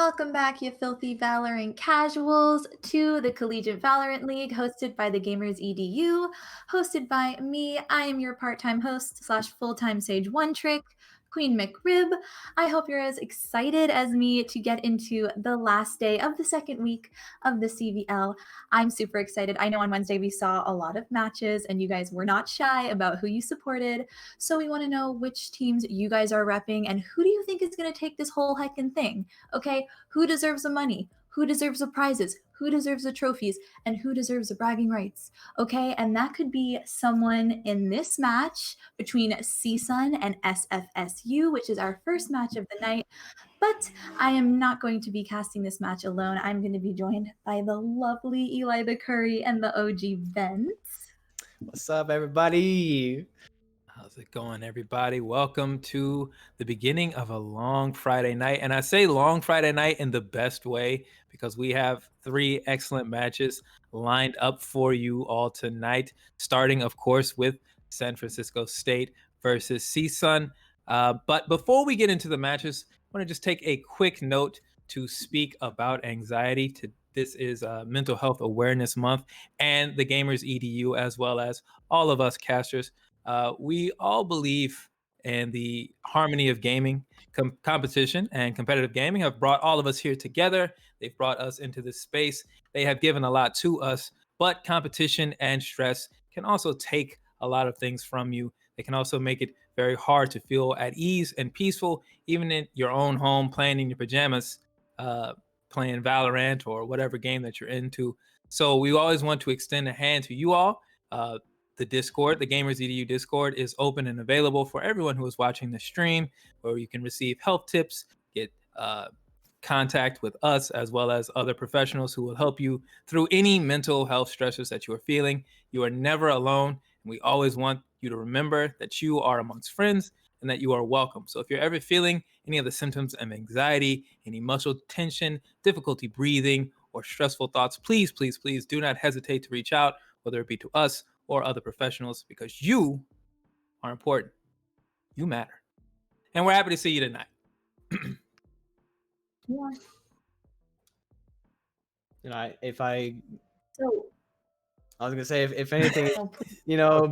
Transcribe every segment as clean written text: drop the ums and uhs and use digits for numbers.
Welcome back, you filthy Valorant casuals, to the Collegiate Valorant League hosted by the Gamers EDU, hosted by me. I am your part-time host slash full-time Sage One Trick, Queen McRib. I hope you're as excited as me to get into the last day of the second week of the CVL. I'm super excited. I know on Wednesday we saw a lot of matches and you guys were not shy about who you supported. So we want to know which teams you guys are repping and who do you think is going to take this whole heckin' thing? Okay, who deserves the money? Who deserves the prizes? Who deserves the trophies? And who deserves the bragging rights? Okay, and that could be someone in this match between CSUN and SFSU, which is our first match of the night. But I am not going to be casting this match alone. I'm going to be joined by the lovely Eli the Curry and the OG Vince. What's up, everybody? How's it going, everybody? Welcome to the beginning of a long Friday night. And I say long Friday night in the best way because we have three excellent matches lined up for you all tonight, starting, of course, with San Francisco State versus CSUN. But before we get into the matches, I want to just take a quick note to speak about anxiety. This is Mental Health Awareness Month, and the Gamers EDU, as well as all of us casters. We all believe in the harmony of gaming. Competition and competitive gaming have brought all of us here together. They've brought us into this space. They have given a lot to us, but competition and stress can also take a lot of things from you. They can also make it very hard to feel at ease and peaceful, even in your own home, playing in your pajamas, playing Valorant or whatever game that you're into. So we always want to extend a hand to you all. The Discord, the Gamers EDU Discord, is open and available for everyone who is watching the stream, where you can receive health tips, get contact with us, as well as other professionals who will help you through any mental health stressors that you are feeling. You are never alone, and we always want you to remember that you are amongst friends and that you are welcome. So if you're ever feeling any of the symptoms of anxiety, any muscle tension, difficulty breathing, or stressful thoughts, please, please, please do not hesitate to reach out, whether it be to us or other professionals, because you are important. You matter. And we're happy to see you tonight. Yeah. So I was gonna say, if anything,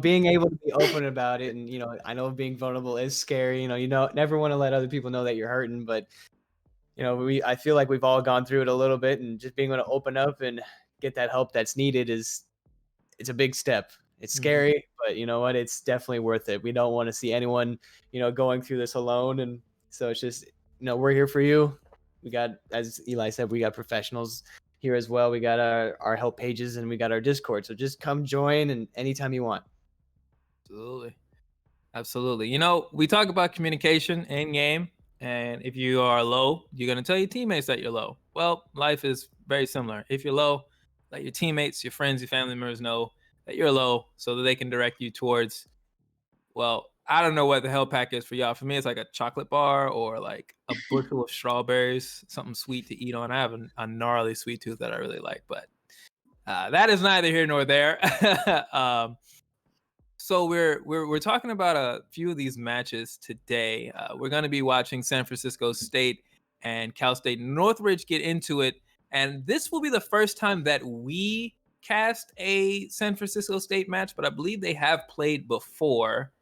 being able to be open about it, and I know being vulnerable is scary. Never want to let other people know that you're hurting, but I feel like we've all gone through it a little bit, and just being able to open up and get that help that's needed it's a big step. It's scary, but you know what? It's definitely worth it. We don't want to see anyone, going through this alone, and so it's just, we're here for you. We got, as Eli said, we got professionals here as well. We got our help pages, and we got our Discord. So just come join, and anytime you want. Absolutely. We talk about communication in game, and if you are low, you're going to tell your teammates that you're low. Well, life is very similar. If you're low, let your teammates, your friends, your family members know that you're low, so that they can direct you towards, well, I don't know what the hell pack is for y'all. For me, it's like a chocolate bar or like a bushel of strawberries, something sweet to eat on. I have a gnarly sweet tooth that I really like, but that is neither here nor there. So we're talking about a few of these matches today. We're going to be watching San Francisco State and Cal State Northridge get into it, and this will be the first time that we cast a San Francisco State match, but I believe they have played before,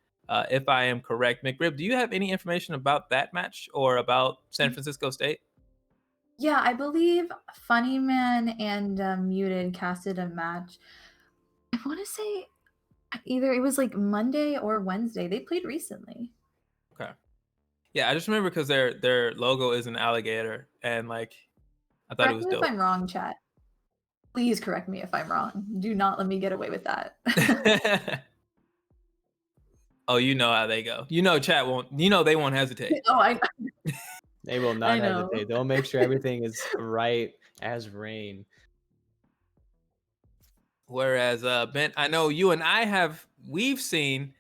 if I am correct. McRib, do you have any information about that match or about San Francisco State? yeah, I believe Funnyman and Muted casted a match. I want to say either it was like Monday or Wednesday. They played recently. Okay. Yeah, I just remember because their logo is an alligator, and like I thought it was Correct me dope. if I'm wrong, chat. Please correct me if I'm wrong. Do not let me get away with that. Oh, you know how they go. Chat won't. They won't hesitate. Oh, I They will not I know. hesitate. They'll make sure everything is right as rain. Whereas Ben, I know you and we've seen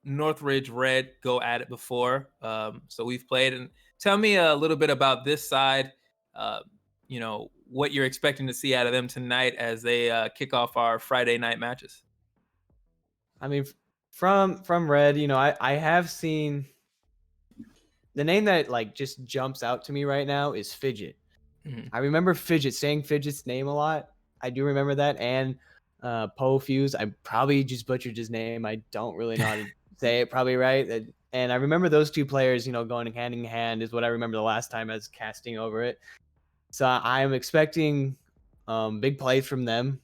Northridge Red go at it before. So we've played. And tell me a little bit about this side. What you're expecting to see out of them tonight as they kick off our Friday night matches. I mean, from Red, I have seen the name that like just jumps out to me right now is Fidget. Mhm. I remember saying Fidget's name a lot. I do remember that. And Poe Fuse, I probably just butchered his name. I don't really know how to say it probably right. And I remember those two players, going hand in hand is what I remember the last time I was casting over it. So I am expecting big plays from them.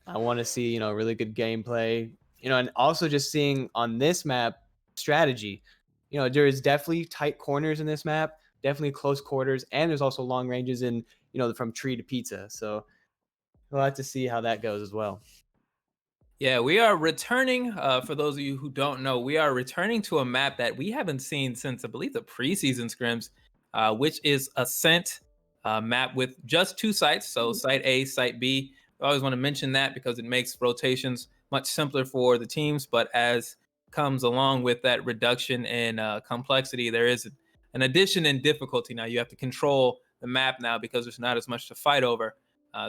I want to see, really good gameplay, and also just seeing on this map strategy. There is definitely tight corners in this map, definitely close quarters, and there's also long ranges in, from tree to pizza. So we'll have to see how that goes as well. Yeah, we are returning. For those of you who don't know, we are returning to a map that we haven't seen since I believe the preseason scrims, which is Ascent map with just two sites. So site A, site B. I always want to mention that because it makes rotations much simpler for the teams. But as comes along with that reduction in complexity, there is an addition in difficulty. Now you have to control the map now because there's not as much to fight over.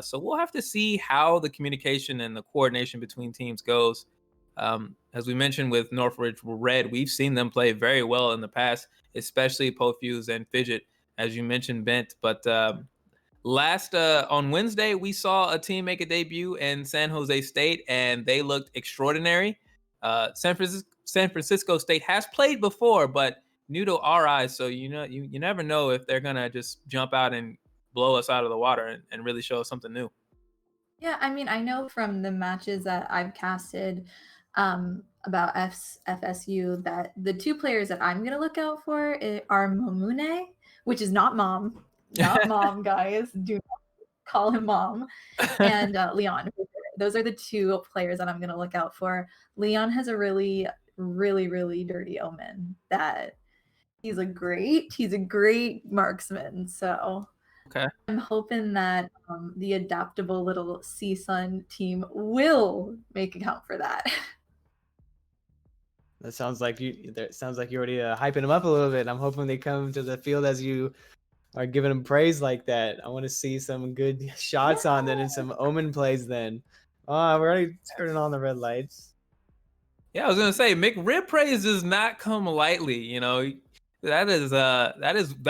So we'll have to see how the communication and the coordination between teams goes. As we mentioned with Northridge Red, we've seen them play very well in the past, especially Pofuse and Fidget, as you mentioned, Bent. But last on Wednesday, we saw a team make a debut in San Jose State, and they looked extraordinary. San Francisco State has played before, but new to our eyes, so you never know if they're gonna just jump out and blow us out of the water and really show us something new. Yeah, I mean, I know from the matches that I've casted about SFSU that the two players that I'm gonna look out for are Momune, which is not mom, not mom, guys. Do not call him mom, and Leon. Those are the two players that I'm gonna look out for. Leon has a really, really, really dirty omen that he's a great marksman. So Okay. I'm hoping that the adaptable little CSUN team will make account for that. That sounds like you. That sounds like you're already hyping them up a little bit. I'm hoping they come to the field as you are giving them praise like that. I want to see some good shots on them and some omen plays. Then, oh, we're already turning on the red lights. Yeah, I was gonna say McRib praise does not come lightly. That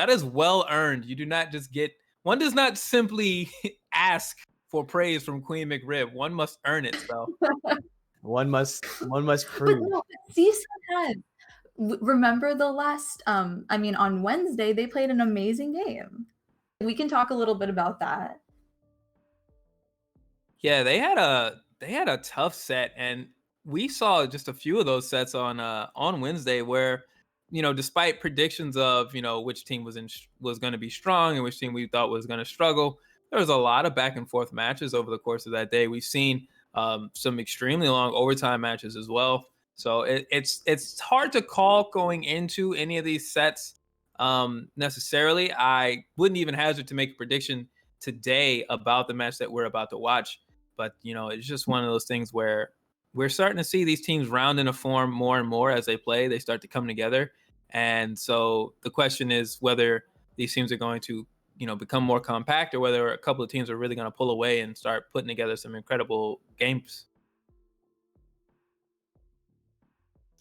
is well earned. You do not just get one does not simply ask for praise from Queen McRib. One must earn it. So One must But prove. no, CSUN had. Remember the last? I mean, on Wednesday they played an amazing game. We can talk a little bit about that. yeah, they had a tough set, and we saw just a few of those sets on Wednesday where, despite predictions of which team was going to be strong and which team we thought was going to struggle, there was a lot of back and forth matches over the course of that day. We've seen some extremely long overtime matches as well. So it's hard to call going into any of these sets necessarily. I wouldn't even hazard to make a prediction today about the match that we're about to watch. But it's just one of those things where we're starting to see these teams round into form more and more as they play. They start to come together, and so the question is whether these teams are going to become more compact, or whether a couple of teams are really going to pull away and start putting together some incredible games.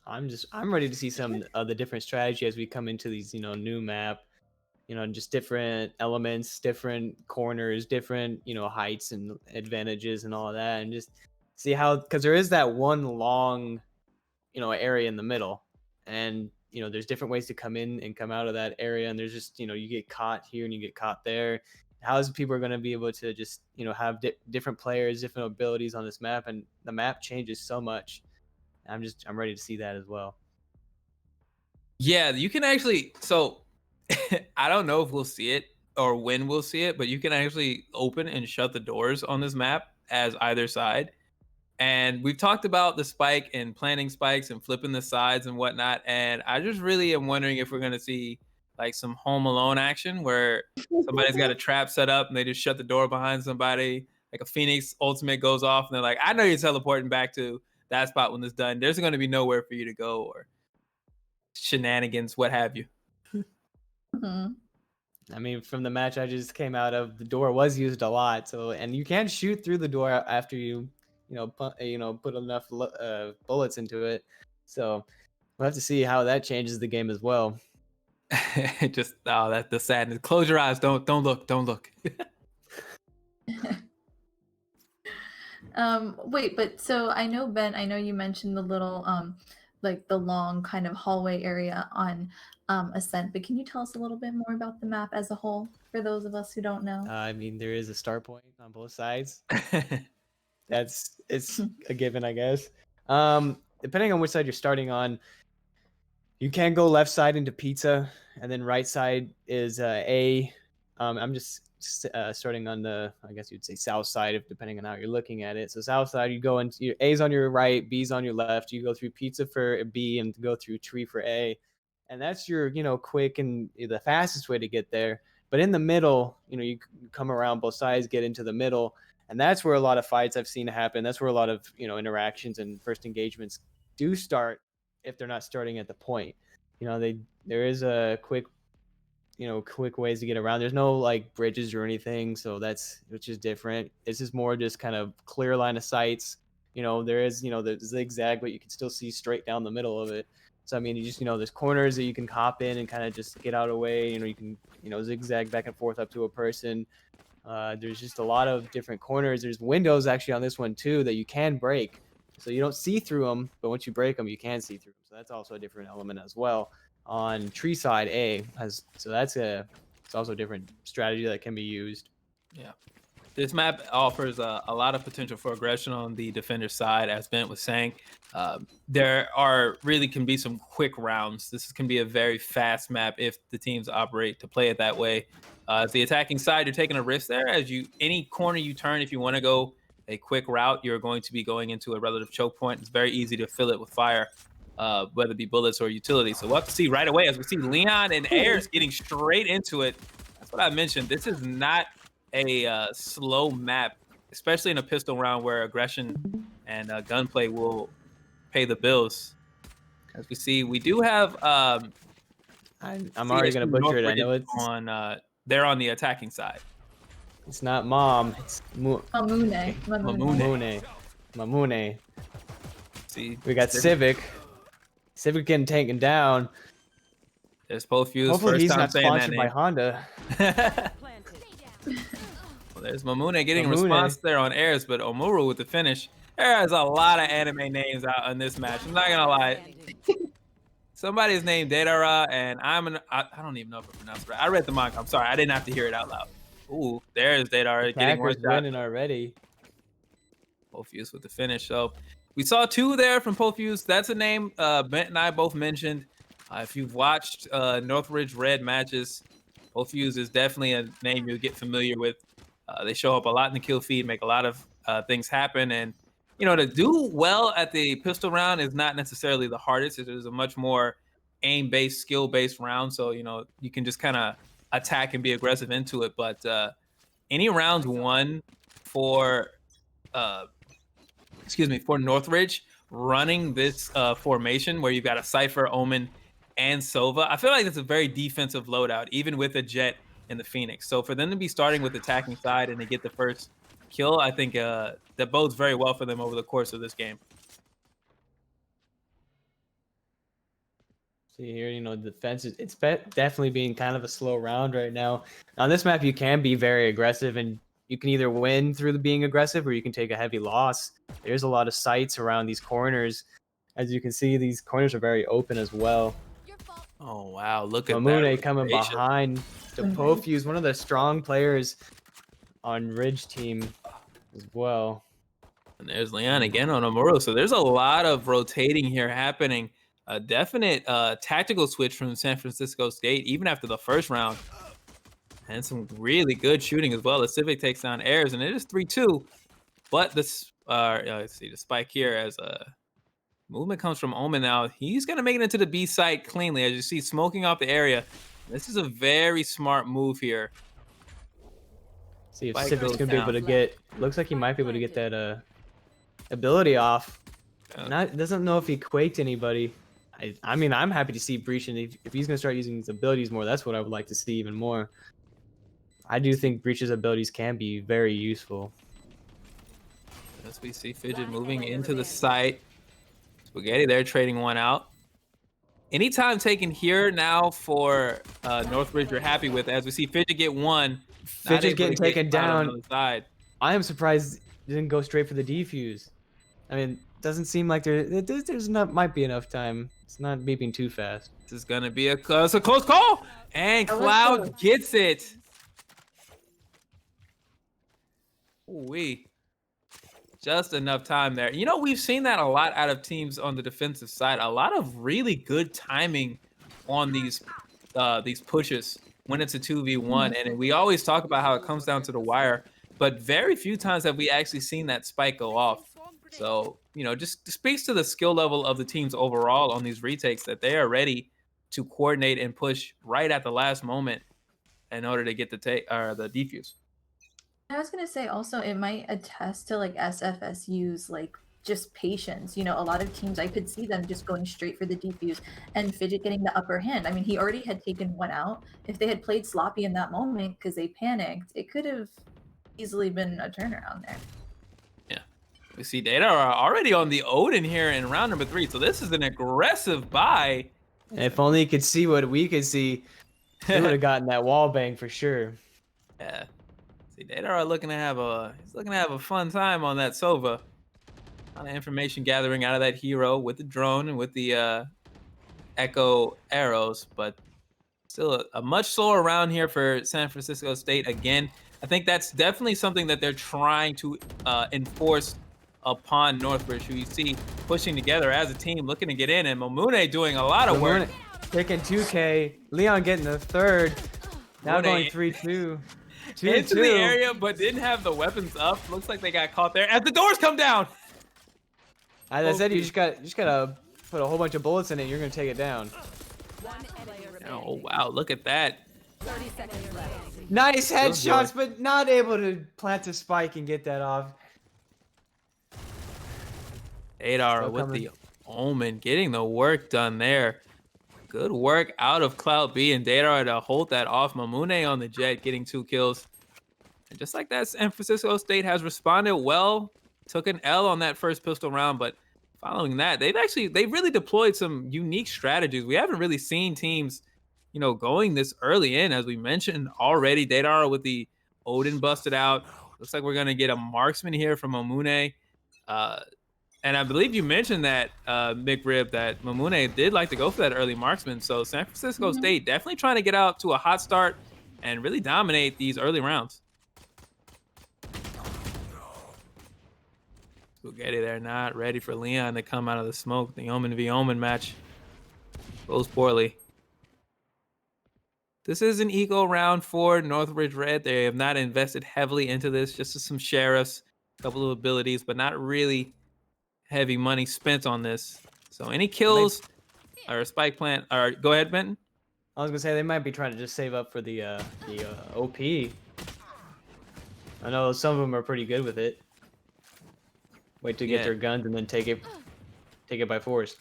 I'm ready to see some of the different strategy as we come into these new map. Just different elements, different corners, different, heights and advantages and all of that. And just see how, because there is that one long, area in the middle. And, there's different ways to come in and come out of that area. And there's just, you get caught here and you get caught there. How is people are going to be able to just, have different players, different abilities on this map? And the map changes so much. I'm ready to see that as well. Yeah, you can actually. So I don't know if we'll see it or when we'll see it, but you can actually open and shut the doors on this map as either side. And we've talked about the spike and planting spikes and flipping the sides and whatnot. And I just really am wondering if we're going to see like some Home Alone action where somebody's got a trap set up and they just shut the door behind somebody. Like a Phoenix Ultimate goes off and they're like, I know you're teleporting back to that spot when this done. There's going to be nowhere for you to go, or shenanigans, what have you. Mhm. I mean, from the match I just came out of, the door was used a lot. So, and you can't shoot through the door after put enough bullets into it. So we'll have to see how that changes the game as well. Just that's the sadness. Close your eyes. Don't look. Don't look. Wait, but so I know Ben, I know you mentioned the little like the long kind of hallway area on Ascent, but can you tell us a little bit more about the map as a whole for those of us who don't know? I mean, there is a start point on both sides. It's a given, I guess. Depending on which side you're starting on, you can go left side into pizza, and then right side is A. I'm just starting on the, I guess you'd say south side, if depending on how you're looking at it. So south side, you go into A's on your right, B's on your left. You go through pizza for B and go through tree for A, and that's your quick and the fastest way to get there. But in the middle, you come around both sides, get into the middle, and that's where a lot of fights I've seen happen. That's where a lot of interactions and first engagements do start if they're not starting at the point. There is a quick ways to get around. There's no like bridges or anything, so which is different. This is more just kind of clear line of sights. There is the zigzag, but you can still see straight down the middle of it. So I mean, you just there's corners that you can hop in and kind of just get out of the way. You can zigzag back and forth up to a person. There's just a lot of different corners. There's windows actually on this one too that you can break, so you don't see through them, but once you break them, you can see through them. So that's also a different element as well. On tree side A it's also a different strategy that can be used. Yeah. This map offers a lot of potential for aggression on the defender side, as Bent was saying. There really can be some quick rounds. This can be a very fast map if the teams operate to play it that way. As the attacking side, you're taking a risk there. Any corner you turn, if you want to go a quick route, you're going to be going into a relative choke point. It's very easy to fill it with fire, whether it be bullets or utility. So we'll have to see right away as we see Leon and Ayers getting straight into it. That's what I mentioned. This is not a slow map, especially in a pistol round where aggression and gunplay will pay the bills. As we see, we do have I'm already gonna butcher it. I know it's on they're on the attacking side. It's not Mom. It's Mamune. See, we got Civic getting taken down. There's both views. Hopefully he's not sponsored by Honda. Well, there's Mamune getting a response there on Ayers, but Omuru with the finish. There is a lot of anime names out in this match. I'm not gonna lie. Somebody's named Deidara, and I don't even know if I pronounced it right. I read the manga. I'm sorry, I didn't have to hear it out loud. Ooh, there's Deidara getting one shot. Winning already. Pofuse with the finish. So we saw two there from Pofuse. That's a name Bent and I both mentioned. If you've watched Northridge Red matches, Pofuse is definitely a name you'll get familiar with. They show up a lot in the kill feed, make a lot of things happen, and to do well at the pistol round is not necessarily the hardest. It is a much more aim-based, skill-based round, so you can just kind of attack and be aggressive into it. But any round one for Northridge running this formation where you've got a Cypher, Omen, and Sova, I feel like it's a very defensive loadout, even with a Jet and the Phoenix. So for them to be starting with the attacking side and to get the first kill, I think that bodes very well for them over the course of this game. See here, defense it's definitely being kind of a slow round right now. On this map, you can be very aggressive, and you can either win through being aggressive or you can take a heavy loss. There's a lot of sights around these corners. As you can see, these corners are very open as well. Oh wow, look at Mamune coming behind the Pofuse, one of the strong players on Ridge team as well. And there's Leon again on Omuru. So there's a lot of rotating here happening. A definite tactical switch from San Francisco State, even after the first round. And some really good shooting as well. The Civic takes down Ayers, and it is 3-2. But this, let's see, the spike here as a movement comes from Omen now. He's going to make it into the B site cleanly, as you see, smoking off the area. This is a very smart move here. See if Civic's going to be able to get, looks like he might be able to get that ability off. Doesn't know if he quaked anybody. I mean, I'm happy to see Breach, and if he's going to start using his abilities more, that's what I would like to see even more. I do think Breach's abilities can be very useful. As we see Fidget moving into the site. Spaghetti there trading one out. Any time taken here now for Northridge, you're happy with. As we see Fidget get one. Fidget getting taken down. On the side. I am surprised he didn't go straight for the defuse. I mean, doesn't seem like there's not might be enough time. It's not beeping too fast. This is gonna be a close call, and Cloud gets it. Ooh-wee. Just enough time there. You know, we've seen that a lot out of teams on the defensive side. A lot of really good timing on these pushes when it's a 2v1. And we always talk about how it comes down to the wire, but very few times have we actually seen that spike go off. So, you know, just speaks to the skill level of the teams overall on these retakes, that they are ready to coordinate and push right at the last moment in order to get the defuse. I was gonna say also it might attest to like SFSU's like just patience. You know, a lot of teams I could see them just going straight for the defuse and Fidget getting the upper hand. I mean, he already had taken one out. If they had played sloppy in that moment because they panicked, it could have easily been a turnaround there. Yeah, we see Data are already on the Odin here in round number 3, so this is an aggressive buy. If only you could see what we could see, he would have gotten that wall bang for sure. Yeah. See, Data are looking to have a fun time on that Sova. A lot of information gathering out of that hero with the drone and with the Echo arrows, but still a much slower round here for San Francisco State. Again, I think that's definitely something that they're trying to enforce upon Northridge, who you see pushing together as a team, looking to get in, and Momune doing a lot of work. Taking 2K, Leon getting the third, now going 3-2. Into the area, but didn't have the weapons up. Looks like they got caught there as the doors come down. As I said, you just gotta put a whole bunch of bullets in it. You're gonna take it down. Oh wow, look at that. 30 seconds left. Nice headshots, but not able to plant a spike and get that off. Adar with the Omen getting the work done there. Good work out of Cloud B and Dadar to hold that off. Mamune on the Jet getting 2 kills. And just like that, San Francisco State has responded well. Took an L on that first pistol round, but following that, they've really deployed some unique strategies. We haven't really seen teams, you know, going this early in, as we mentioned already. Dadar with the Odin busted out. Looks like we're gonna get a marksman here from Mamune. And I believe you mentioned that, McRib, that Mamune did like to go for that early marksman. So San Francisco State definitely trying to get out to a hot start and really dominate these early rounds. Spaghetti there, not ready for Leon to come out of the smoke. The Omen v Omen match goes poorly. This is an eco round for Northridge Red. They have not invested heavily into this, just some sheriffs, a couple of abilities, but not really heavy money spent on this. So any kills or spike plant, or go ahead, Benton. I was gonna say they might be trying to just save up for the OP. I know some of them are pretty good with it. Wait to get their guns and then take it by force.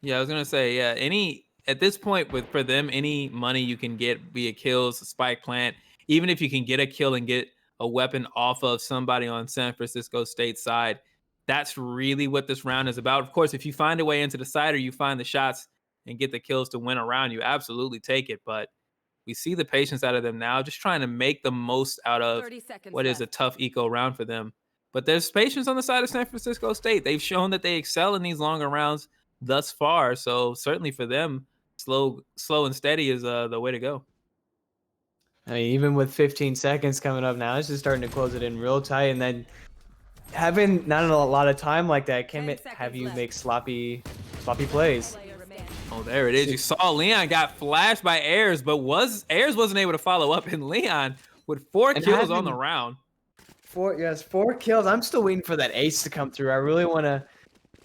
Yeah, I was gonna say, yeah, at this point for them, any money you can get via kills, a spike plant, even if you can get a kill and get a weapon off of somebody on San Francisco State side, that's really what this round is about. Of course, if you find a way into the side or you find the shots and get the kills to win a round, you absolutely take it. But we see the patience out of them now, just trying to make the most out of what is a tough eco round for them. But there's patience on the side of San Francisco State. They've shown that they excel in these longer rounds thus far. So certainly for them, slow and steady is the way to go. I mean, even with 15 seconds coming up now, it's just starting to close it in real tight, and then having not a lot of time like that can have you make sloppy plays. Oh, there it is. You saw Leon got flashed by Ayers, but Ayers wasn't able to follow up, and Leon with 4 kills on the round. 4 kills. I'm still waiting for that ace to come through. I really want to.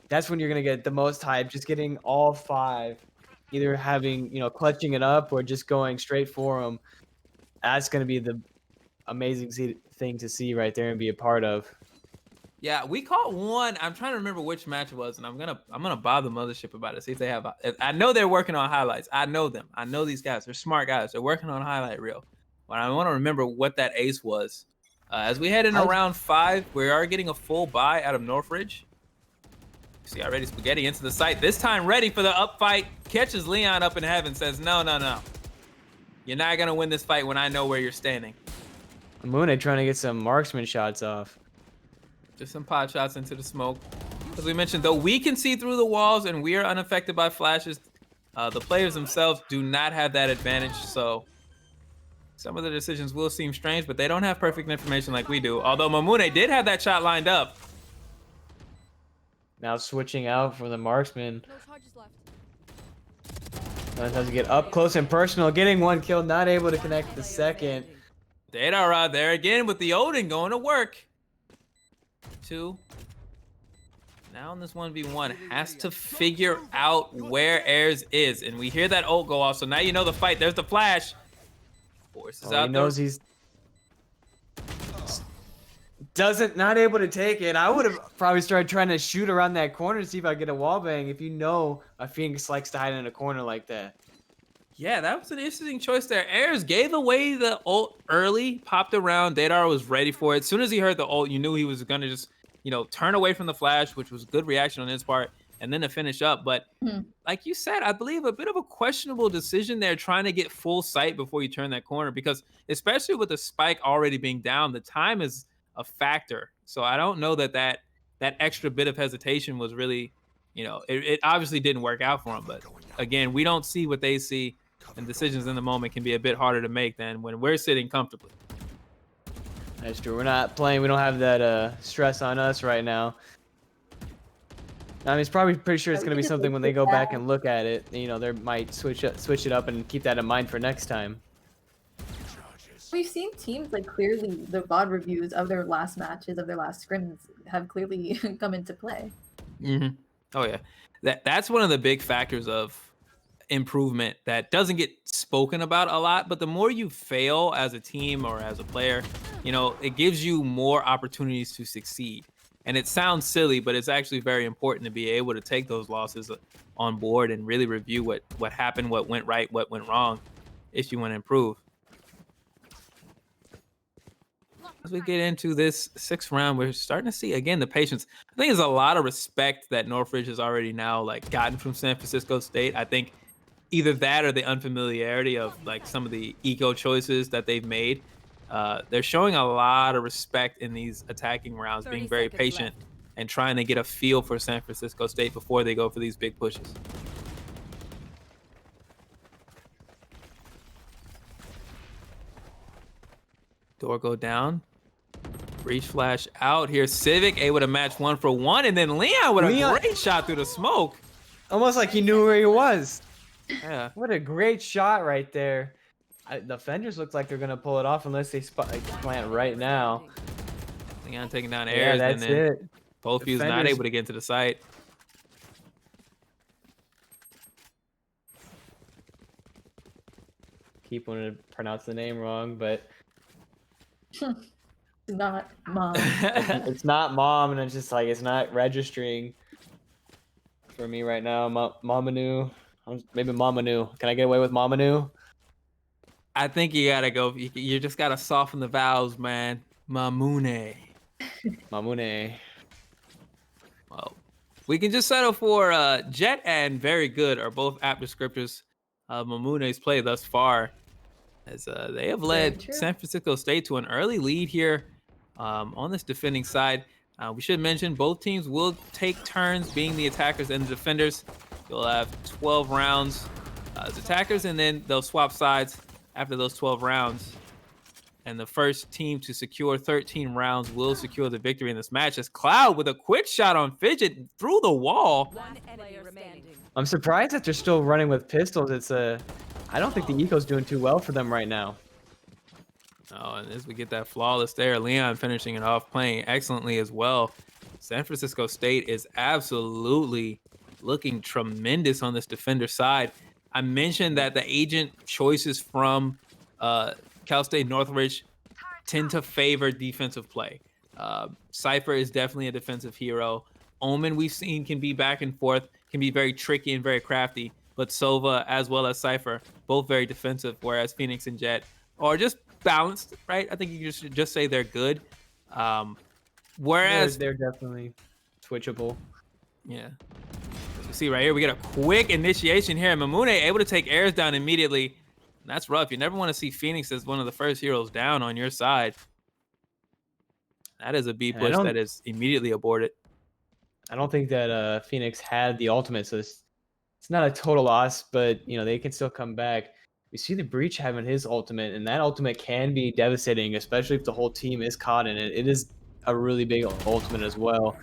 That's when you're gonna get the most hype. Just getting all 5, either having clutching it up or just going straight for them. That's gonna be the amazing thing to see right there and be a part of. Yeah, we caught one. I'm trying to remember which match it was, and I'm gonna bother the mothership about it. See if they have. I know they're working on highlights. I know them. I know these guys. They're smart guys. They're working on highlight reel. But I want to remember what that ace was. As we head into round 5, we are getting a full buy out of Northridge. See already Spaghetti into the site. This time ready for the up fight. Catches Leon up in heaven. Says, no. You're not going to win this fight when I know where you're standing. Mamune trying to get some marksman shots off. Just some pot shots into the smoke. As we mentioned, though, we can see through the walls and we are unaffected by flashes. The players themselves do not have that advantage. So some of the decisions will seem strange, but they don't have perfect information like we do. Although Mamune did have that shot lined up. Now switching out for the marksman. No charges left. Has to get up close and personal. Getting one kill, not able to connect the second. Data there again with the Odin going to work. 2. Now in this 1v1, has to figure out where Ayers is. And we hear that ult go off, so now you know the fight. There's the flash. Forces out he knows he's not able to take it. I would have probably started trying to shoot around that corner to see if I get a wall bang. If you know a Phoenix likes to hide in a corner like that. Yeah, that was an interesting choice there. Ayers gave away the ult early, popped around. Dadar was ready for it. As soon as he heard the ult, you knew he was going to just, turn away from the flash, which was a good reaction on his part, and then to finish up. But like you said, I believe a bit of a questionable decision there, trying to get full sight before you turn that corner, because especially with the spike already being down, the time is a factor. So I don't know that extra bit of hesitation was really, it obviously didn't work out for him. But again, we don't see what they see, and decisions in the moment can be a bit harder to make than when we're sitting comfortably. That's true. We're not playing. We don't have that stress on us right now. I mean, it's probably pretty sure it's going to be something when they go back and look at it. They might switch it up and keep that in mind for next time. We've seen teams clearly the VOD reviews of their last matches, of their last scrims, have clearly come into play. Oh yeah, that's one of the big factors of improvement that doesn't get spoken about a lot. But the more you fail as a team or as a player, it gives you more opportunities to succeed. And it sounds silly, but it's actually very important to be able to take those losses on board and really review what happened, what went right, what went wrong, if you want to improve. As we get into this 6th round, we're starting to see, again, the patience. I think there's a lot of respect that Northridge has already now gotten from San Francisco State. I think either that or the unfamiliarity of some of the eco choices that they've made. They're showing a lot of respect in these attacking rounds, being very patient and trying to get a feel for San Francisco State before they go for these big pushes. Door go down. Breach flash out here. Civic able to match 1-for-1, and then Leon with a great shot through the smoke. Almost like he knew where he was. Yeah. What a great shot right there. The Fenders look like they're going to pull it off unless they plant right now. Leon taking down Ayers, that's and then it. both views not able to get into the site. Keep wanting to pronounce the name wrong, but Not mom. it's not mom, and it's just it's not registering for me right now. Mamanu. Maybe Mamanu. Can I get away with Mamanu? I think you gotta go. You just gotta soften the vowels, man. Mamune. Mamune. Well, we can just settle for Jet and Very Good are both apt descriptors of Mamune's play thus far, as they have led San Francisco State to an early lead here on this defending side. We should mention both teams will take turns being the attackers and the defenders. You'll have 12 rounds as attackers, and then they'll swap sides after those 12 rounds. And the first team to secure 13 rounds will secure the victory in this match, as Cloud with a quick shot on Fidget through the wall. I'm surprised that they're still running with pistols. I don't think the eco's doing too well for them right now. Oh, and as we get that flawless there, Leon finishing it off, playing excellently as well. San Francisco State is absolutely looking tremendous on this defender side. I mentioned that the agent choices from Cal State Northridge tend to favor defensive play. Cypher is definitely a defensive hero. Omen, we've seen, can be back and forth, can be very tricky and very crafty. But Sova, as well as Cypher, both very defensive, whereas Phoenix and Jet are just balanced, right? I think you should just say they're good. Whereas they're definitely switchable. Yeah. As we see right here, we get a quick initiation here. Mamune able to take airs down immediately. And that's rough. You never want to see Phoenix as one of the first heroes down on your side. That is a B push that is immediately aborted. I don't think that Phoenix had the ultimate, so it's not a total loss, but you know, they can still come back. We see the Breach having his ultimate, and that ultimate can be devastating, especially if the whole team is caught in it. It is a really big ultimate as well.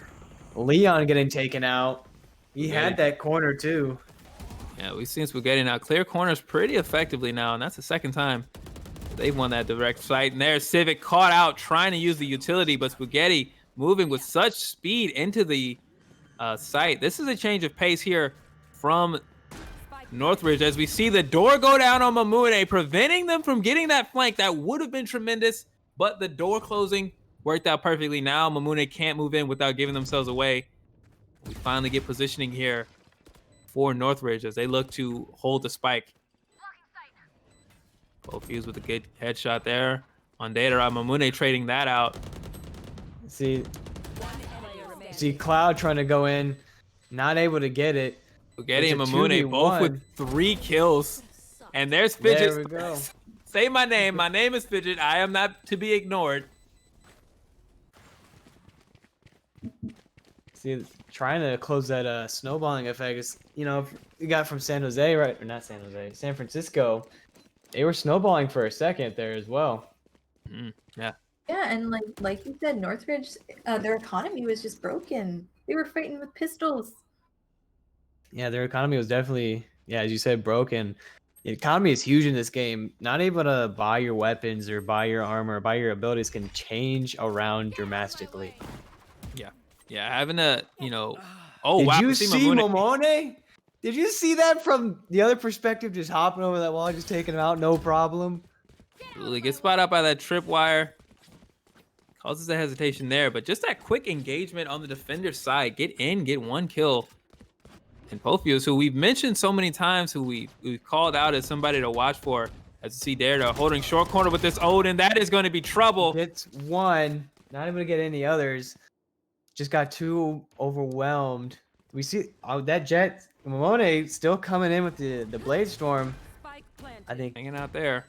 Leon getting taken out. He had that corner too. Yeah, we've seen Spaghetti now clear corners pretty effectively now, and that's the second time they've won that direct fight. And there's Civic caught out trying to use the utility, but Spaghetti moving with such speed into the site. This is a change of pace here from Northridge as we see the door go down on Mamune, preventing them from getting that flank. That would have been tremendous, but the door closing worked out perfectly. Now Mamune can't move in without giving themselves away. We finally get positioning here for Northridge as they look to hold the spike. Both views with a good headshot there on Data. Mamune trading that out. See Cloud trying to go in, not able to get it. Spaghetti and Mamune both with 3 kills. And there's Fidget. There we go. Say my name. My name is Fidget. I am not to be ignored. See, trying to close that snowballing effect is, you know, you got from San Jose, right? Or not San Jose, San Francisco. They were snowballing for a second there as well. Yeah. Yeah, and like you said, Northridge, their economy was just broken. They were fighting with pistols. Yeah, their economy was definitely, yeah, as you said, broken. The economy is huge in this game. Not able to buy your weapons or buy your armor or buy your abilities can change around dramatically. Yeah, having a, you know, Did you see Mamone? Did you see that from the other perspective, just hopping over that wall, just taking him out, no problem? Really gets spotted out by that tripwire. Causes the hesitation there, but just that quick engagement on the defender's side. Get in, get 1 kill. And Pofius, who we've mentioned so many times, who we've called out as somebody to watch for, as you see Derda holding short corner with this Odin. That is going to be trouble. Gets 1, not able to get any others. Just got too overwhelmed. We see that Jet Mamone still coming in with the Blade Storm. I think hanging out there.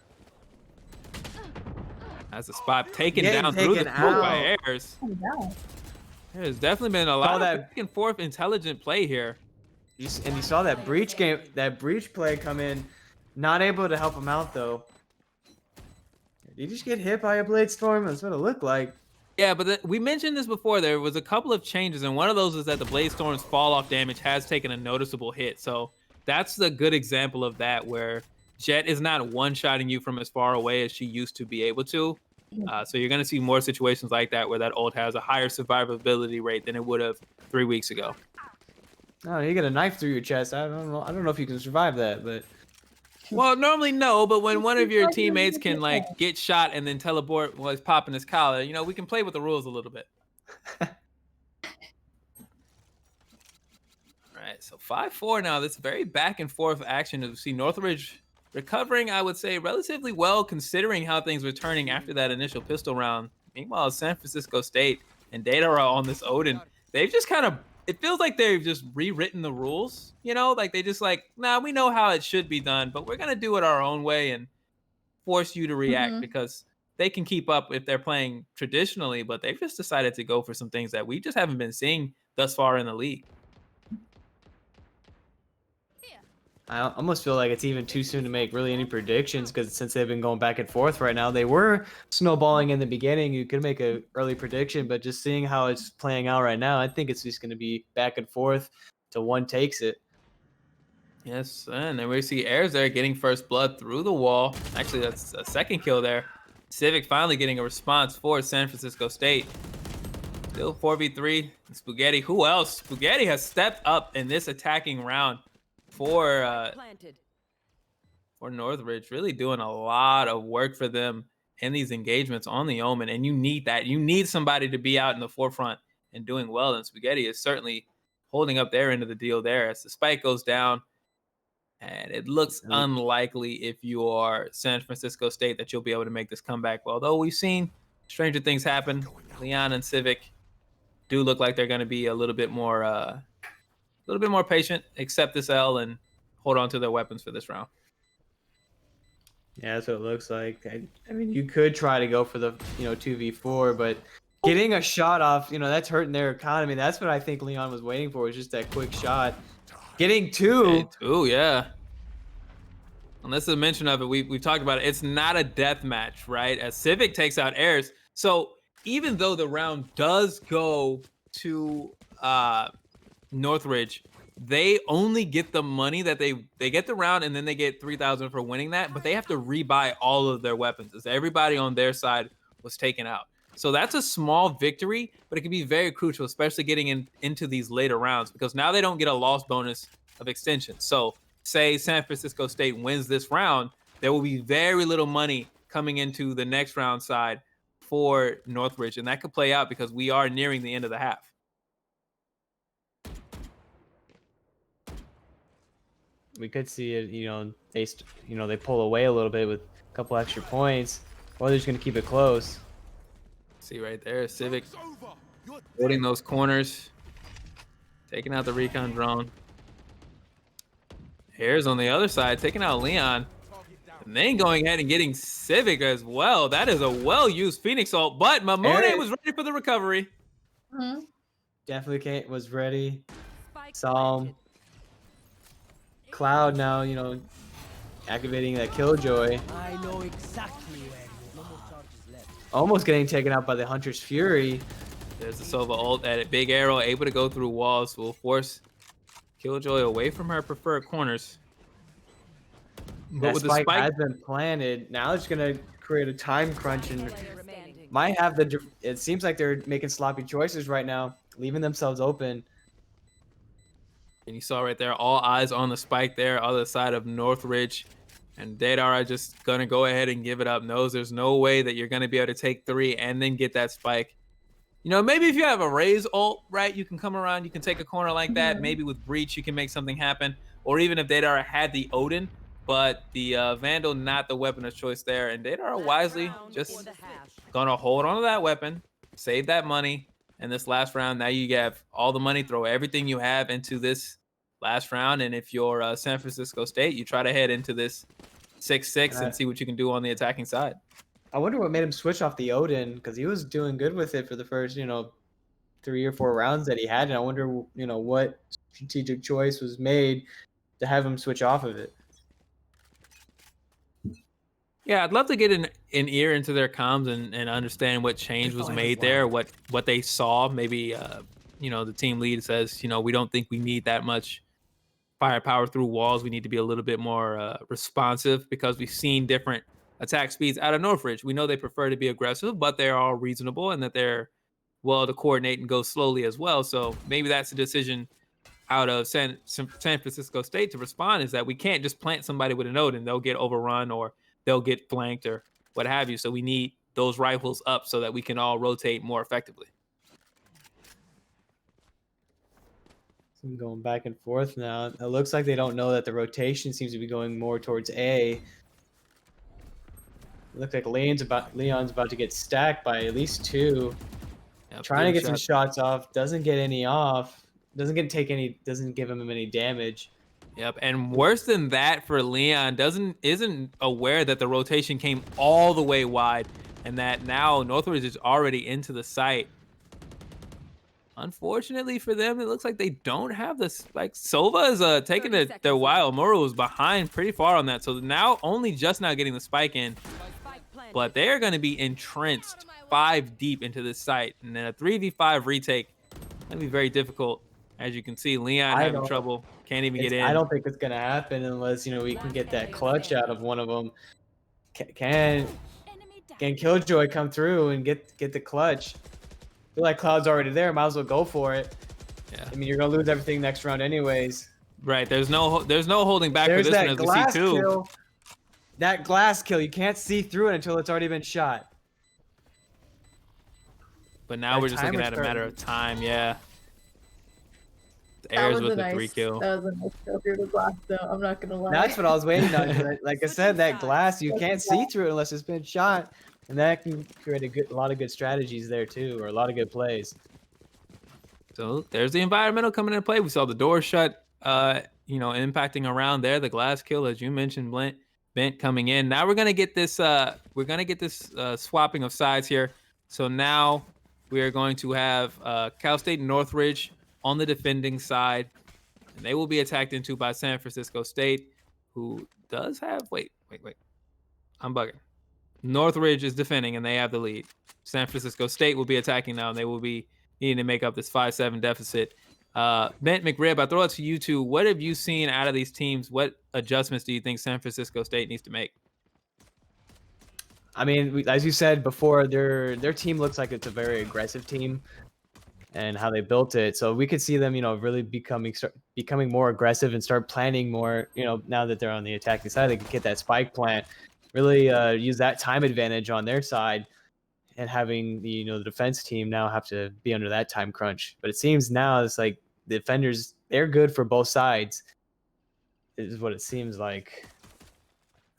That's a spot taken Getting down through the taken smoke out. by Airs. Oh, wow. There's definitely been a lot of back and forth intelligent play here. And you saw that breach play come in, not able to help him out though. Did he just get hit by a Blade Storm? That's what it looked like. Yeah, but we mentioned this before. There was a couple of changes, and one of those is that the Blade Storm's fall-off damage has taken a noticeable hit. So that's a good example of that, where Jet is not one-shotting you from as far away as she used to be able to. So you're going to see more situations like that where that ult has a higher survivability rate than it would have 3 weeks ago. Oh, you get a knife through your chest. I don't know if you can survive that, but... Well, normally no, but when one of your teammates can like get shot and then teleport while he's popping his collar, you know, we can play with the rules a little bit. All right, so 5-4 now. This very back and forth action as we see Northridge recovering, I would say, relatively well considering how things were turning after that initial pistol round. Meanwhile, San Francisco State and Data are on this Odin. They've just kind of, it feels like they've just rewritten the rules, you know, like they just like, nah, we know how it should be done, but we're going to do it our own way and force you to react because they can keep up if they're playing traditionally, but they've just decided to go for some things that we just haven't been seeing thus far in the league. I almost feel like it's even too soon to make really any predictions because since they've been going back and forth right now, they were snowballing in the beginning. You could make an early prediction, but just seeing how it's playing out right now, I think it's just going to be back and forth till one takes it. Yes, and then we see Airs there getting first blood through the wall. Actually, that's a second kill there. Civic finally getting a response for San Francisco State. Still 4v3. Spaghetti, who else? Spaghetti has stepped up in this attacking round for Northridge, really doing a lot of work for them in these engagements on the Omen, and you need that. You need somebody to be out in the forefront and doing well, and Spaghetti is certainly holding up their end of the deal there as the spike goes down, and it looks unlikely if you are San Francisco State that you'll be able to make this comeback. Although we've seen stranger things happen, Leon and Civic do look like they're going to be a little bit more little bit more patient, accept this L, and hold on to their weapons for this round. Yeah, that's what it looks like. I mean, you could try to go for the 2v4, but getting a shot off, that's hurting their economy. That's what I think Leon was waiting for, was just that quick shot. Getting two. Okay, two, yeah. And that's the mention of it. We've talked about it. It's not a death match, right? As Civic takes out Airs. So even though the round does go to Northridge, they only get the money that they get the round, and then they get 3,000 for winning that, but they have to rebuy all of their weapons as everybody on their side was taken out. So that's a small victory, but it can be very crucial, especially getting into these later rounds, because now they don't get a loss bonus of extension. So say San Francisco State wins this round, there will be very little money coming into the next round side for Northridge, and that could play out because we are nearing the end of the half. We could see it, they pull away a little bit with a couple extra points, or they're just going to keep it close. See right there, Civic holding those corners, taking out the recon drone. Airs on the other side, taking out Leon, and then going ahead and getting Civic as well. That is a well-used Phoenix ult, but Mamone was ready for the recovery. Mm-hmm. Definitely was ready. Saw him. Cloud now, activating that Killjoy. I know exactly where you are. Almost getting taken out by the Hunter's Fury. There's the Sova ult at it. Big arrow, able to go through walls. Will force Killjoy away from her preferred corners. But with the spike has been planted. Now it's going to create a time crunch and might have it seems like they're making sloppy choices right now, leaving themselves open. And you saw right there, all eyes on the spike there, other side of Northridge. And Dadar are just going to go ahead and give it up. Knows there's no way that you're going to be able to take three and then get that spike. Maybe if you have a Raze ult, right, you can come around, you can take a corner like that. Maybe with Breach, you can make something happen. Or even if Dadar had the Odin, but the Vandal not the weapon of choice there. And Dadar wisely just going to hold on to that weapon, save that money. And this last round, now you have all the money, throw everything you have into this last round. And if you're San Francisco State, you try to head into this 6-6 and see what you can do on the attacking side. I wonder what made him switch off the Odin, because he was doing good with it for the first, 3 or 4 rounds that he had. And I wonder, what strategic choice was made to have him switch off of it. Yeah, I'd love to get an ear into their comms and understand what change was made there, what they saw. Maybe, the team lead says, we don't think we need that much firepower through walls. We need to be a little bit more responsive, because we've seen different attack speeds out of Northridge. We know they prefer to be aggressive, but they're all reasonable and that they're well to coordinate and go slowly as well. So maybe that's a decision out of San Francisco State to respond, is that we can't just plant somebody with a node and they'll get overrun or they'll get flanked or what have you. So we need those rifles up so that we can all rotate more effectively. So going back and forth now. It looks like they don't know that the rotation seems to be going more towards A. It looks like Leon's about to get stacked by at least 2. Yep, trying to get some shots off, doesn't get any off, doesn't give him any damage. Yep, and worse than that for Leon, isn't aware that the rotation came all the way wide, and that now Northridge is already into the site. Unfortunately for them, it looks like they don't have this. Like, Sova is taking their while. Moro was behind pretty far on that, so now only just now getting the spike in. But they're going to be entrenched 5 deep into this site, and then a 3v5 retake going to be very difficult. As you can see, Leon having trouble, can't even get in. I don't think it's going to happen unless we can get that clutch out of one of them. Can Killjoy come through and get the clutch? I feel like Cloud's already there. Might as well go for it. Yeah. I mean, you're gonna lose everything next round anyways. Right. There's no holding back for this one, as we see too. Kill. That glass kill, you can't see through it until it's already been shot. But now we're just looking at a matter of time. Yeah. The Airs with the 3 kill. That was a nice kill through the glass, though. I'm not gonna lie. That's what I was waiting on. Like I said, that glass, you can't see through it unless it's been shot. And that can create a lot of good strategies there too, or a lot of good plays. So there's the environmental coming into play. We saw the door shut, impacting around there. The glass kill, as you mentioned, Bent coming in. Now we're gonna get this. Swapping of sides here. So now we are going to have Cal State Northridge on the defending side, and they will be attacked into by San Francisco State, who does have. Wait. I'm bugging. Northridge is defending, and they have the lead. San Francisco State will be attacking now, and they will be needing to make up this 5-7 deficit. Bent McRib, I throw it to you two. What have you seen out of these teams? What adjustments do you think San Francisco State needs to make? I mean, as you said before, their team looks like it's a very aggressive team, and how they built it. So we could see them, really becoming more aggressive and start planning more. Now that they're on the attacking side, they can get that spike plant, really use that time advantage on their side, and having the defense team now have to be under that time crunch. But it seems now it's like the defenders, they're good for both sides, is what it seems like.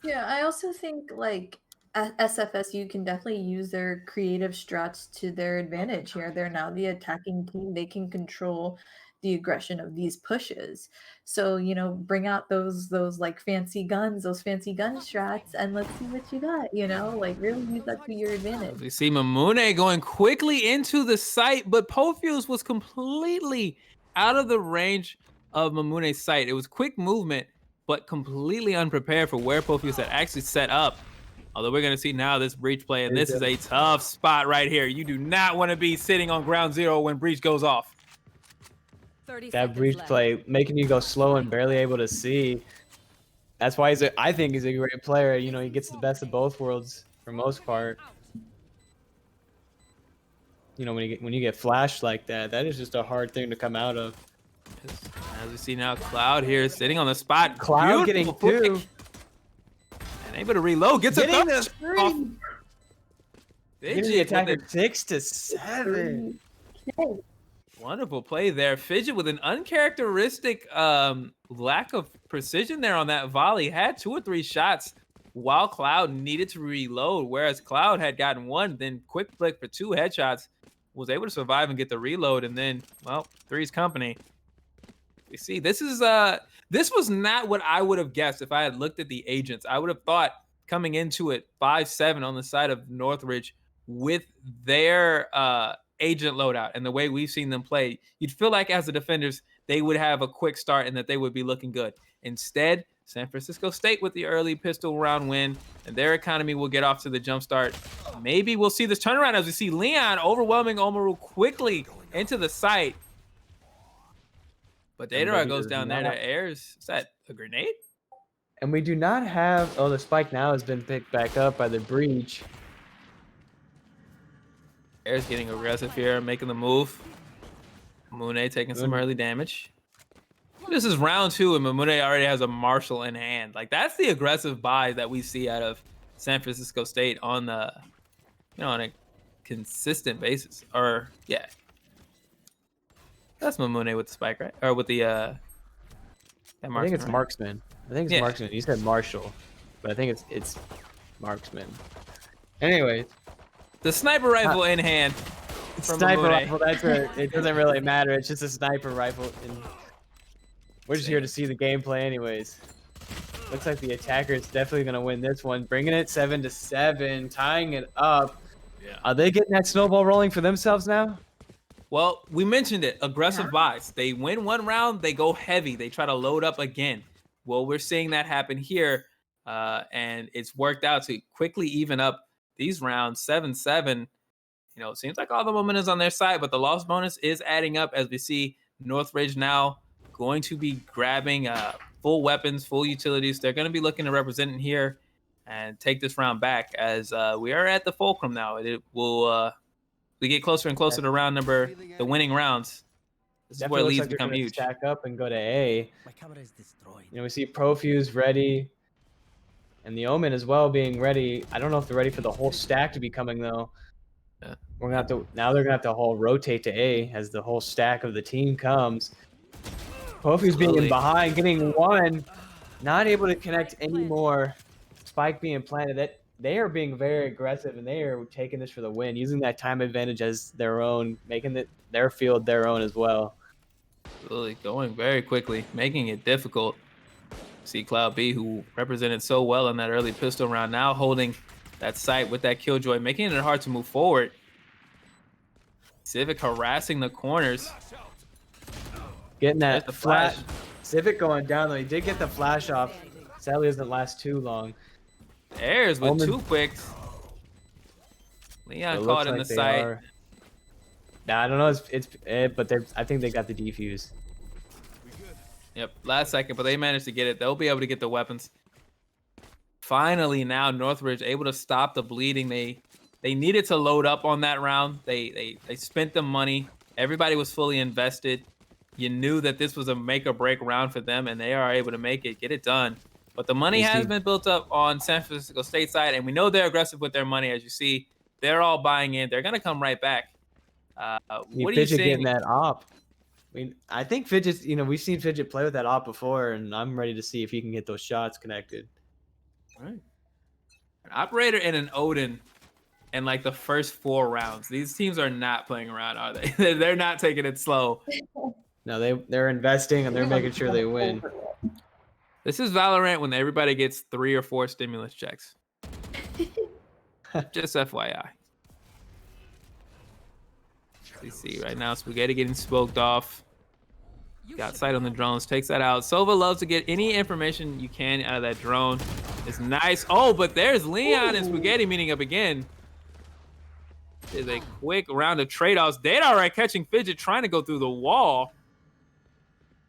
Yeah, I also think like SFSU can definitely use their creative strats to their advantage here. They're now the attacking team. They can control the aggression of these pushes. So, bring out those like fancy guns, those fancy gun strats, and let's see what you got, like really use that to your advantage. We see Mamune going quickly into the site, but Pophius was completely out of the range of Mamune's sight. It was quick movement, but completely unprepared for where Pophius had actually set up. Although we're going to see now this breach play, and this is a tough spot right here. You do not want to be sitting on ground zero when breach goes off. That breach play making you go slow and barely able to see. That's why I think he's a great player. He gets the best of both worlds for most part. When you get flashed like that, that is just a hard thing to come out of. As we see now, Cloud here sitting on the spot. Cloud getting two. And able to reload. Gets getting the off. Getting the attacker 6-7. Okay. Wonderful play there. Fidget with an uncharacteristic lack of precision there on that volley. Had 2 or 3 shots while Cloud needed to reload, whereas Cloud had gotten 1, then quick flick for 2 headshots, was able to survive and get the reload, and then, well, 3's company. We see this was not what I would have guessed if I had looked at the agents. I would have thought coming into it 5-7 on the side of Northridge with their agent loadout and the way we've seen them play, you'd feel like as the defenders, they would have a quick start and that they would be looking good. Instead, San Francisco State with the early pistol round win, and their economy will get off to the jump start. Maybe we'll see this turnaround as we see Leon overwhelming Omaru quickly into the site. But Datara goes down there to airs. Is that a grenade? And we do not have... Oh, the spike now has been picked back up by the breach. Air's getting aggressive here, making the move. Mamune taking some early damage. This is round 2, and Mamune already has a Marshall in hand. Like, that's the aggressive buy that we see out of San Francisco State on the, on a consistent basis. Or, yeah. That's Mamune with the spike, right? Or with the, I think it's Marksman. I think it's Marksman. You said Marshall, but I think it's Marksman. Anyways. The sniper rifle in hand. Sniper rifle, that's where it doesn't really matter. It's just a sniper rifle. And we're just here to see the gameplay anyways. Looks like the attacker is definitely going to win this one. Bringing it 7-7, tying it up. Yeah. Are they getting that snowball rolling for themselves now? Well, we mentioned it. Aggressive buys. They win 1 round, they go heavy. They try to load up again. Well, we're seeing that happen here. And it's worked out to quickly even up these rounds. 7-7. It seems like all the momentum is on their side, but the loss bonus is adding up as we see Northridge now going to be grabbing full weapons, full utilities. They're going to be looking to represent it here and take this round back as we are at the fulcrum now. It will we get closer and closer to round number, the winning rounds. This is where leads become huge. Stack up and go to A. My camera is destroyed. We see Profuse ready, and the Omen as well being ready. I don't know if they're ready for the whole stack to be coming though. Yeah. We're gonna have to now. They're gonna have to whole rotate to A as the whole stack of the team comes. Profuse being in behind, getting 1, not able to connect anymore. Spike being planted. they are being very aggressive and they are taking this for the win, using that time advantage as their own, making their field their own as well. Really going very quickly, making it difficult. See Cloud B, who represented so well in that early pistol round, now holding that site with that killjoy, making it hard to move forward. Civic harassing the corners. Getting There's that the flash. Civic going down though. He did get the flash off. Sadly, doesn't last too long. Airs with Omen. 2 quicks. Leon It caught looks in like the they sight. are. Nah, I don't know. But I think they got the defuse. Yep, last second, but they managed to get it. They'll be able to get the weapons. Finally, now Northridge able to stop the bleeding. They needed to load up on that round. They spent the money. Everybody was fully invested. You knew that this was a make or break round for them, and they are able to make it, get it done. But the money has been built up on San Francisco State side, and we know they're aggressive with their money. As you see, they're all buying in. They're gonna come right back. What are you Fidget seeing? getting that op. I mean, I think Fidget's, we've seen Fidget play with that op before, and I'm ready to see if he can get those shots connected. All right. An Operator and an Odin in like the first 4 rounds. These teams are not playing around, are they? They're not taking it slow. No, they're investing and they're making sure they win. This is Valorant when everybody gets 3 or 4 stimulus checks. Just FYI. You see right now, Spaghetti getting smoked off. Got sight on the drones, takes that out. Sova loves to get any information you can out of that drone. It's nice. Oh, but there's Leon and Spaghetti meeting up again. There's a quick round of trade-offs. Data right catching Fidget, trying to go through the wall.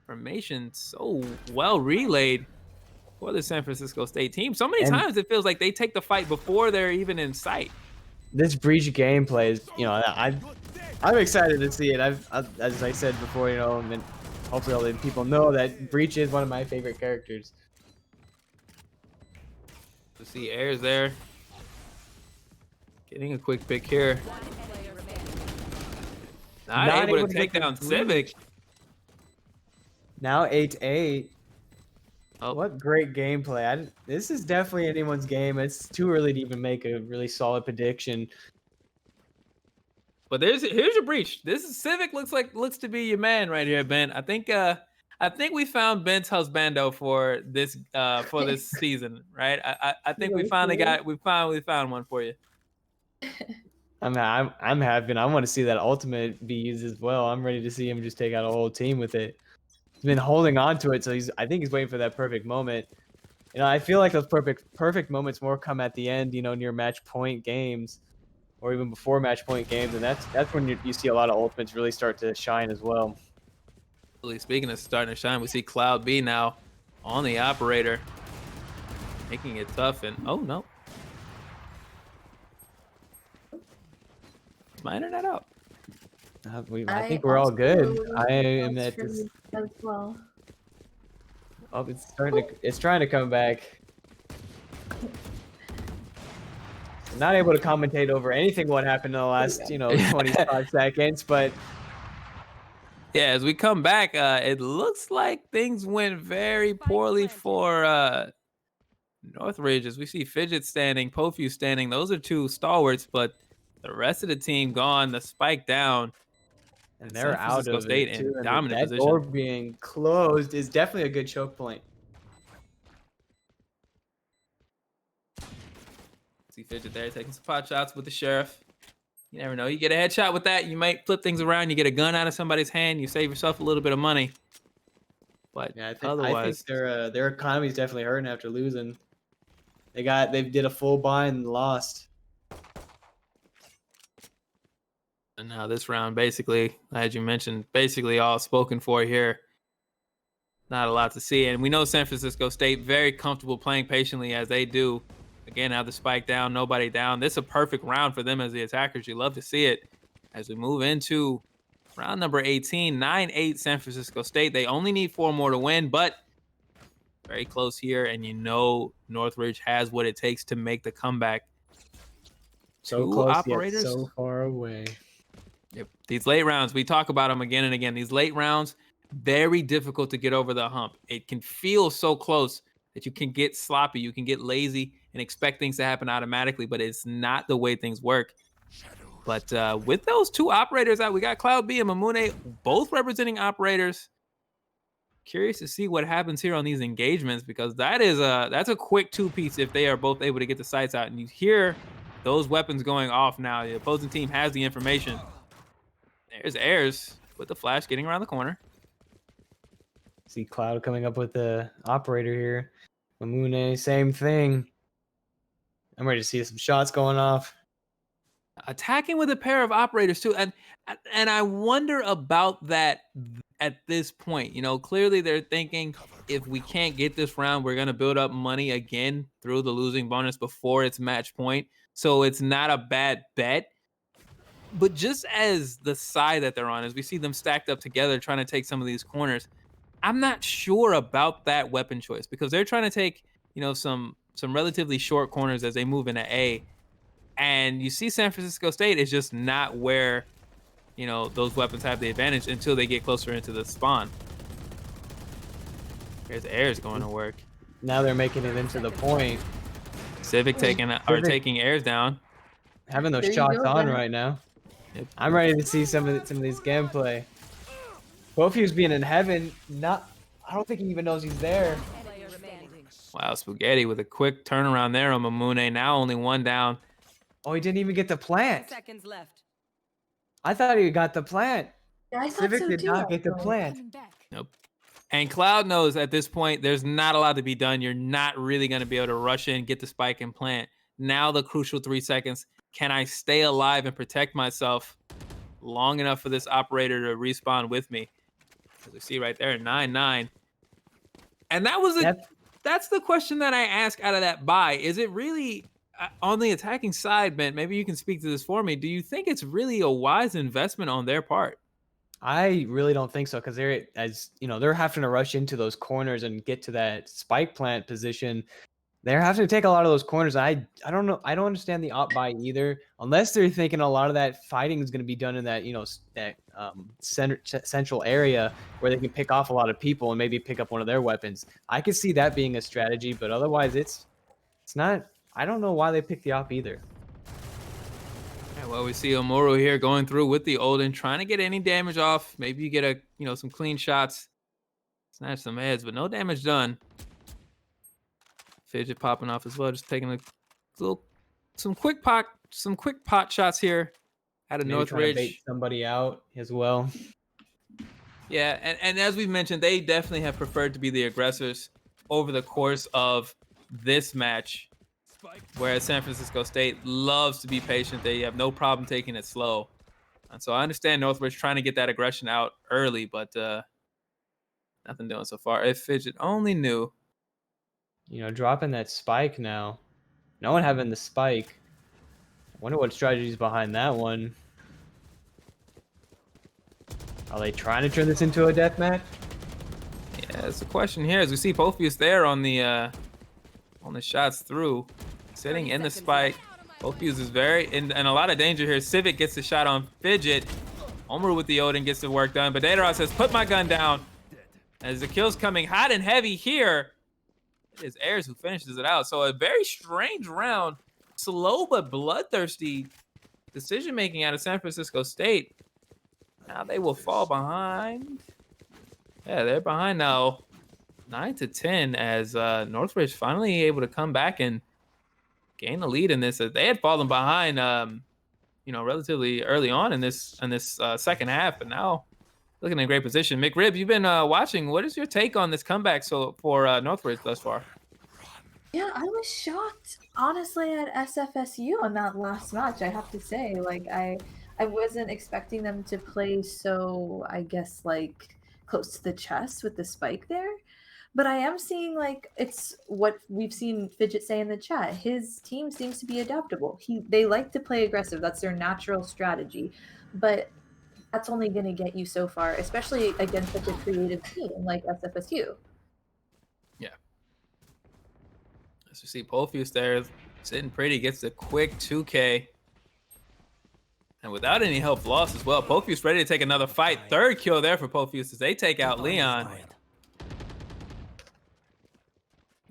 Formation so well relayed for the San Francisco State team. So many times it feels like they take the fight before they're even in sight. This Breach gameplay is, I'm excited to see it. As I said before, and hopefully all the people know that Breach is one of my favorite characters. To see Airs there. Getting a quick pick here. Not able to take down Civic. Now 8-8. Oh. What great gameplay. This is definitely anyone's game. It's too early to even make a really solid prediction. But here's your Breach. This is Civic looks to be your man right here, Ben. I think we found Ben's husbando for this season, right? I think we found one for you. I'm happy. I want to see that ultimate be used as well. I'm ready to see him just take out a whole team with it. He's been holding on to it, so I think he's waiting for that perfect moment. I feel like those perfect moments more come at the end, near match point games, or even before match point games, and that's when you see a lot of ultimates really start to shine as well. Speaking of starting to shine, we see Cloud B now on the Operator, making it tough. And oh no, is my internet out? I think we're all good. I am at this as well. Oh, it's trying to come back. I'm not able to commentate over anything what happened in the last 25 seconds, but yeah, as we come back, it looks like things went very poorly for Northridge. As we see Fidget standing, Pofu standing, those are 2 stalwarts, but the rest of the team gone. The spike down. And they're out of State it too. in dominant that position. door being closed is definitely a good choke point. See Fidget there taking some pot shots with the Sheriff. You never know. You get a headshot with that, you might flip things around. You get a gun out of somebody's hand. You save yourself a little bit of money. But yeah, otherwise, I think their economy is definitely hurting after losing. They did a full buy and lost. And now this round, basically, as you mentioned, basically all spoken for here. Not a lot to see. And we know San Francisco State very comfortable playing patiently as they do. Again, have the spike down, nobody down. This is a perfect round for them as the attackers. You love to see it. As we move into round number 18, 9-8 San Francisco State. They only need 4 more to win, but very close here. And Northridge has what it takes to make the comeback. So close, Operators, yet so far away. Yep. These late rounds, we talk about them again and again. These late rounds, very difficult to get over the hump. It can feel so close that you can get sloppy, you can get lazy, and expect things to happen automatically, but it's not the way things work. But with those two operators out, we got Cloud B and Mamune, both representing operators. Curious to see what happens here on these engagements, because that's a quick two-piece if they are both able to get the sights out. And you hear those weapons going off now. The opposing team has the information. There's Ayers with the flash getting around the corner. See Cloud coming up with the operator here. Mamune, same thing. I'm ready to see some shots going off. Attacking with a pair of operators too, and I wonder about that at this point. You know, clearly they're thinking, if we can't get this round, we're gonna build up money again through the losing bonus before it's match point. So it's not a bad bet. But just as the side that they're on, as we see them stacked up together trying to take some of these corners, I'm not sure about that weapon choice, because they're trying to take, you know, some relatively short corners as they move into A. And you see San Francisco State is just not where, you know, those weapons have the advantage until they get closer into the spawn. Here's Ayers going to work. Now they're making it into the point. Civic taking Ayers down. Having those There you shots go, on Ben. right now. Yep. I'm ready to see some of these gameplay. Bofius being in heaven, I don't think he even knows he's there. Player standing. Wow, Spaghetti with a quick turnaround there on Mamune. Now only one down. Oh, he didn't even get the plant. Seconds left. I thought he got the plant. Yeah, I thought Civic so did too, not get the actually. plant. Coming back. Nope. And Cloud knows at this point there's not a lot to be done. You're not really going to be able to rush in, get the spike, and plant. Now the crucial 3 seconds. Can I stay alive and protect myself long enough for this operator to respawn with me? As we see right there, 9-9. And that's the question that I ask out of that buy. Is it really on the attacking side, Ben? Maybe you can speak to this for me. Do you think it's really a wise investment on their part? I really don't think so, because they're having to rush into those corners and get to that spike plant position. They're having to take a lot of those corners. I don't know. I don't understand the op buy either, unless they're thinking a lot of that fighting is going to be done in that central area where they can pick off a lot of people and maybe pick up one of their weapons. I could see that being a strategy, but otherwise it's not. I don't know why they picked the op either. Yeah, well, we see Omoro here going through with the Olden, trying to get any damage off. Maybe you get some clean shots, snatch some heads, but no damage done. Fidget popping off as well, just taking some quick pot shots here out of Maybe trying to Northridge. bait somebody out as well. Yeah, and as we mentioned, they definitely have preferred to be the aggressors over the course of this match, whereas San Francisco State loves to be patient. They have no problem taking it slow. And so I understand Northridge trying to get that aggression out early, but nothing doing so far. If Fidget only knew. Dropping that spike now. No one having the spike. I wonder what strategy's behind that one. Are they trying to turn this into a deathmatch? Yeah, that's the question here. As we see Pophius there on the shots through, sitting in the spike. Pophius is very in a lot of danger here. Civic gets the shot on Fidget. Omer with the Odin gets the work done, but Dataroth says, "Put my gun down." As the kill's coming hot and heavy here, it is Ayers who finishes it out. So a very strange round, slow but bloodthirsty decision making out of San Francisco State. Now they will fall behind. Yeah, they're behind now, 9-10, as Northridge finally able to come back and gain the lead in this. They had fallen behind, relatively early on in this second half, but now looking in a great position. McRib, you've been watching. What is your take on this comeback for Northridge thus far? Yeah, I was shocked, honestly, at SFSU on that last match. I have to say, I wasn't expecting them to play so, I guess, close to the chest with the spike there. But I am seeing, it's what we've seen Fidget say in the chat. His team seems to be adaptable. They like to play aggressive. That's their natural strategy. But that's only going to get you so far, especially against such a creative team like SFSU. Yeah. As you see, Pophius there sitting pretty, gets the quick 2K. And without any help lost as well. Pophius ready to take another fight. Third kill there for Pophius as they take out Leon.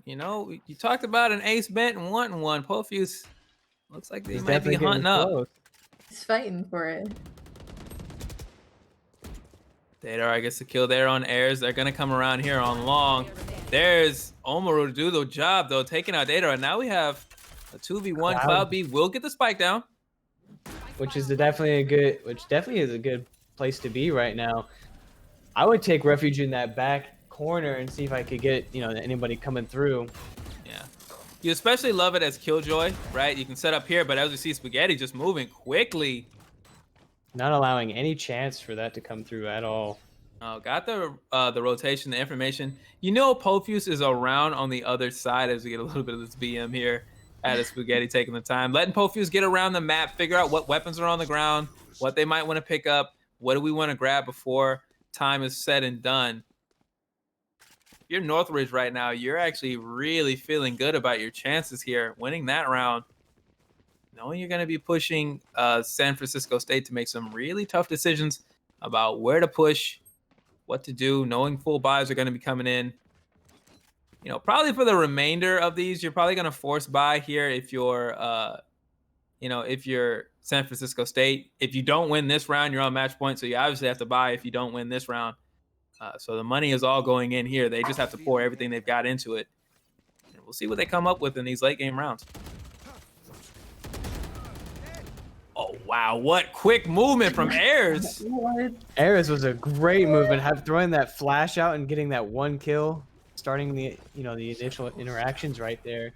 You know, you talked about an ace bent and wanting one. Pofuse looks like they He's might be definitely hunting getting up. close. He's fighting for it. Dadar gets the kill there on airs. They're gonna come around here on long. There's Omaru to do the job though, taking out Dadar. And now we have a 2v1. Cloud B will get the spike down. Which is definitely a good place to be right now. I would take refuge in that back corner and see if I could get, anybody coming through. Yeah. You especially love it as Killjoy, right? You can set up here, but as we see Spaghetti just moving quickly. Not allowing any chance for that to come through at all. Oh, got the rotation, the information. You know Pofuse is around on the other side as we get a little bit of this BM here. At a Spaghetti taking the time. Letting Pofuse get around the map, figure out what weapons are on the ground, what they might want to pick up, what do we want to grab before time is said and done. If you're Northridge right now, you're actually really feeling good about your chances here, winning that round. Knowing you're going to be pushing San Francisco State to make some really tough decisions about where to push, what to do, knowing full buys are going to be coming in. Probably for the remainder of these, you're probably going to force buy here if you're, if you're San Francisco State. If you don't win this round, you're on match point, so you obviously have to buy if you don't win this round. So the money is all going in here. They just have to pour everything they've got into it. And we'll see what they come up with in these late game rounds. Oh, wow. What quick movement from Ayers. Ayers was a great movement. Throwing that flash out and getting that one kill. Starting the initial interactions right there.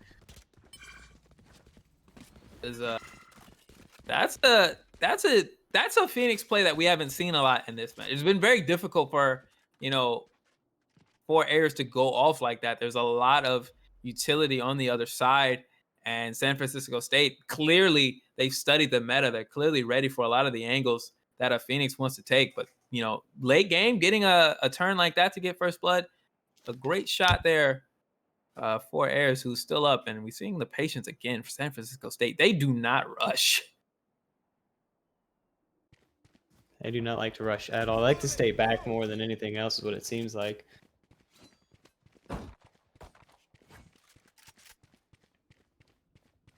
That's a Phoenix play that we haven't seen a lot in this match. It's been very difficult for Ayers to go off like that. There's a lot of utility on the other side, and San Francisco State, clearly they've studied the meta. They're clearly ready for a lot of the angles that a Phoenix wants to take. But late game, getting a turn like that to get first blood. A great shot there for Ayers, who's still up. And we're seeing the patience again for San Francisco State. They do not rush. They do not like to rush at all. They like to stay back more than anything else is what it seems like.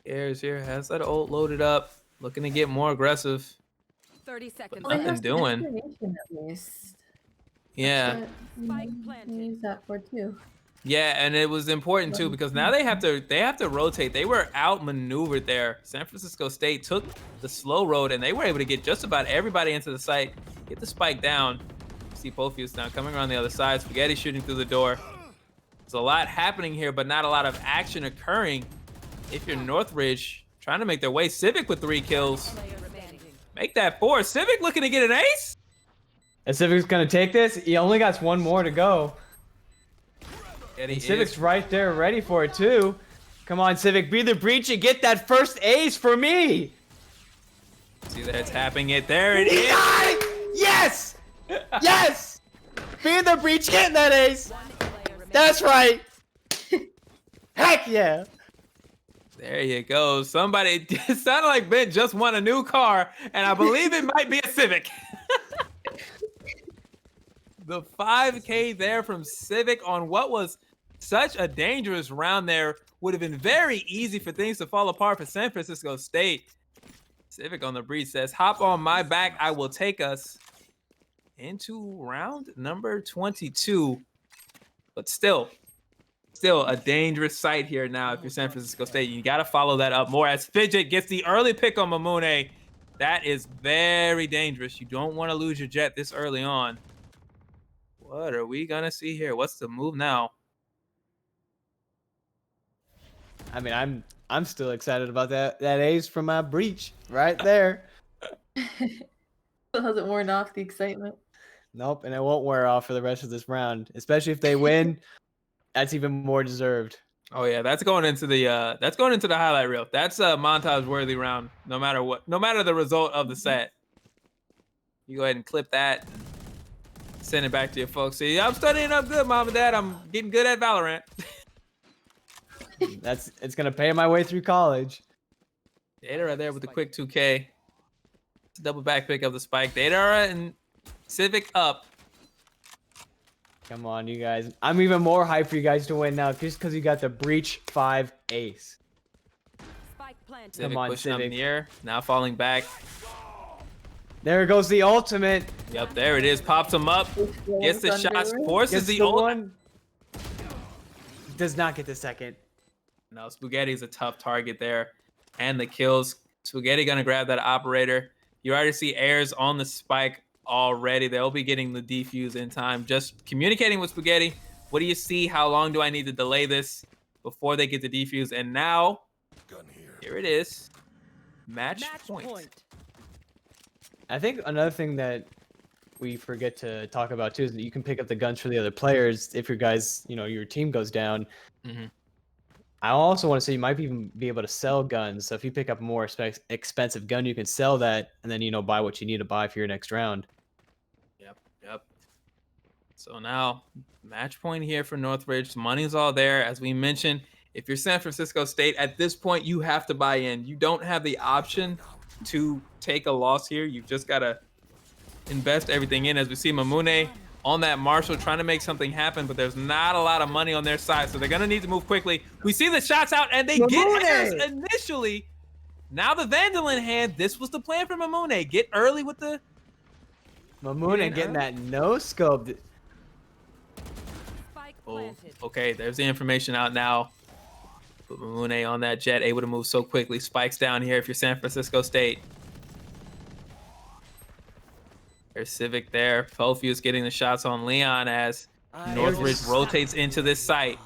Ayers here has that ult loaded up, looking to get more aggressive. 30 seconds. But nothing doing. At least. Yeah. Spike Can planted. use that for too. Yeah, and it was important too because now they have to rotate. They were outmaneuvered there. San Francisco State took the slow road and they were able to get just about everybody into the site, get the spike down. See Pofuse now coming around the other side. Spaghetti shooting through the door. There's a lot happening here, but not a lot of action occurring. If you're Northridge, trying to make their way. Civic with 3 kills. Make that 4. Civic looking to get an ace. And Civic's gonna take this. He only got one more to go. And Civic's right there, ready for it too. Come on, Civic, be the breach and get that first ace for me. See there, tapping it. There it is. Yes, yes. Be the breach, getting that ace. That's right. Heck yeah. There you go. Somebody, it sounded like Ben just won a new car, and I believe it might be a Civic. The 5K there from Civic on what was such a dangerous round there would have been very easy for things to fall apart for San Francisco State. Civic on the breeze says, hop on my back. I will take us into round number 22. But still a dangerous sight here now if you're San Francisco State. You got to follow that up more as Fidget gets the early pick on Mamune. That is very dangerous. You don't want to lose your jet this early on. What are we going to see here? What's the move now? I mean, I'm still excited about that ace from my breach right there. Still hasn't worn off the excitement. Nope, and it won't wear off for the rest of this round, especially if they win. That's even more deserved. Oh yeah, that's going into the highlight reel. That's a montage worthy round, no matter what, no matter the result of the set. You go ahead and clip that. Send it back to your folks. See, I'm studying up good, mom and dad. I'm getting good at Valorant. It's gonna pay my way through college. Data right there with the quick 2K. Double back pick of the spike. Data and Civic up. Come on, you guys. I'm even more hyped for you guys to win now just because you got the Breach 5 ace. Spike planted. Civic Come on, pushing up Civic. near. Now falling back. There goes the ultimate. Yep, there it is. Pops him up. Gets the shots. Forces Gets the the ult. one. Does not get the second. No, Spaghetti's a tough target there. And the kills. Spaghetti gonna grab that operator. You already see airs on the spike already. They'll be getting the defuse in time. Just communicating with Spaghetti. What do you see? How long do I need to delay this before they get the defuse? And now, here it is. Match point. I think another thing that we forget to talk about too is that you can pick up the guns for the other players if your guys, your team goes down. Mhm. I also want to say you might even be able to sell guns. So if you pick up a more expensive gun, you can sell that and then buy what you need to buy for your next round. Yep. So now, match point here for Northridge. Money's all there. As we mentioned, if you're San Francisco State, at this point, you have to buy in. You don't have the option to take a loss here. You've just got to invest everything in. As we see Mamune on that Marshall trying to make something happen, but there's not a lot of money on their side, so they're going to need to move quickly. We see the shots out, and they get airs initially. Now the Vandal in hand. This was the plan for Mamune. Get early with the... Mamune getting that no-scope. Oh, okay, there's the information out now. But Mamune on that jet, able to move so quickly. Spikes down here if you're San Francisco State. There's Civic there. Pofuse getting the shots on Leon as Northridge rotates into this site.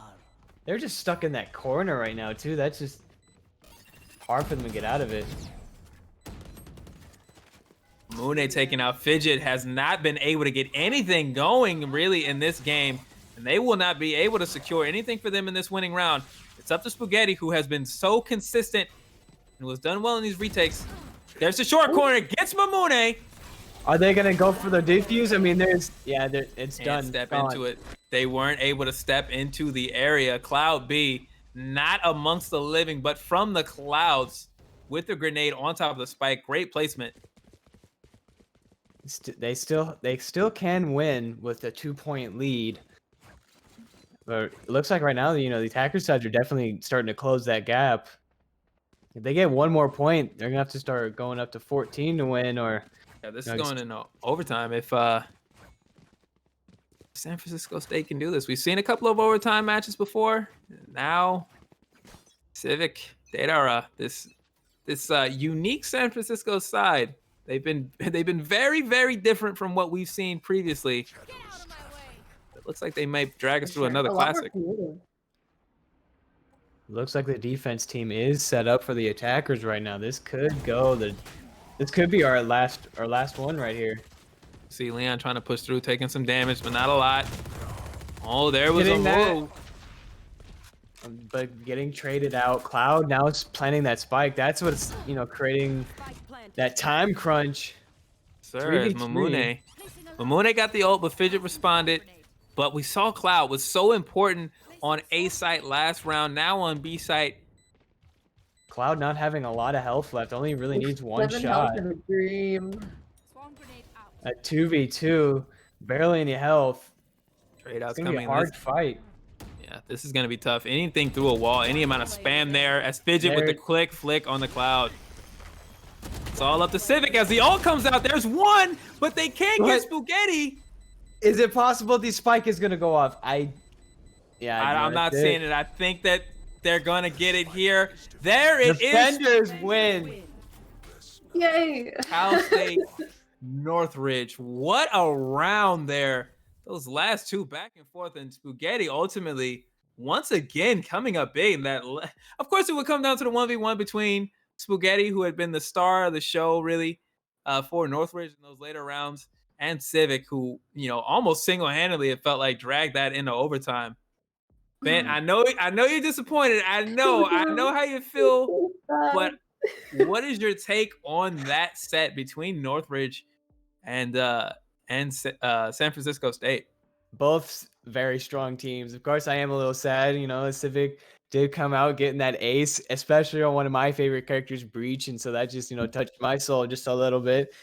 They're just stuck in that corner right now, too. That's just hard for them to get out of it. Mamune taking out Fidget has not been able to get anything going really in this game, and they will not be able to secure anything for them in this winning round. It's up to Spaghetti, who has been so consistent and was done well in these retakes. There's the short corner, gets Mamune. Are they gonna go for the defuse? I mean, it's done. Step into it. They weren't able to step into the area. Cloud B, not amongst the living, but from the clouds with the grenade on top of the spike. Great placement. They still can win with a 2-point lead, but it looks like right now, the attacker sides are definitely starting to close that gap. If they get one more point, they're gonna have to start going up to 14 to win, or Yeah, this is going into overtime. If San Francisco State can do this, we've seen a couple of overtime matches before. Now, Civic, Datara, this unique San Francisco side. They've been very, very different from what we've seen previously. It looks like they might drag us through another classic. looks like the defense team is set up for the attackers right now. This could go this could be our last one right here. See Leon trying to push through, taking some damage, but not a lot. Oh, there was Getting a that. move. But getting traded out. Cloud now is planning that spike. That's what's creating that time crunch. Sir, it's 3v3. Mamune. Mamune got the ult, but Fidget responded. But we saw Cloud was so important on A site last round. Now on B site. Cloud not having a lot of health left. Only really needs one shot. At 2v2, barely any health. Trade outs It's gonna be coming. a hard fight. Yeah, this is gonna be tough. Anything through a wall, any amount of spam there. As Fidget with the quick flick on the Cloud. It's all up to Civic as the ult comes out. There's one, but they can't get Spaghetti. Is it possible the spike is gonna go off? I'm not seeing it. I think that they're gonna get it here. There it is. Defenders win. Yay! Cal State, Northridge. What a round there. Those last two back and forth, and Spaghetti ultimately once again coming up big. And that, of course, it would come down to the 1v1 between Spaghetti, who had been the star of the show really for Northridge in those later rounds, and Civic, who almost single-handedly, it felt like, dragged that into overtime. Ben, I know you're disappointed. I know how you feel, but what is your take on that set between Northridge and San Francisco State? Both very strong teams. Of course, I am a little sad. Civic did come out getting that ace, especially on one of my favorite characters, Breach, and so that just touched my soul just a little bit.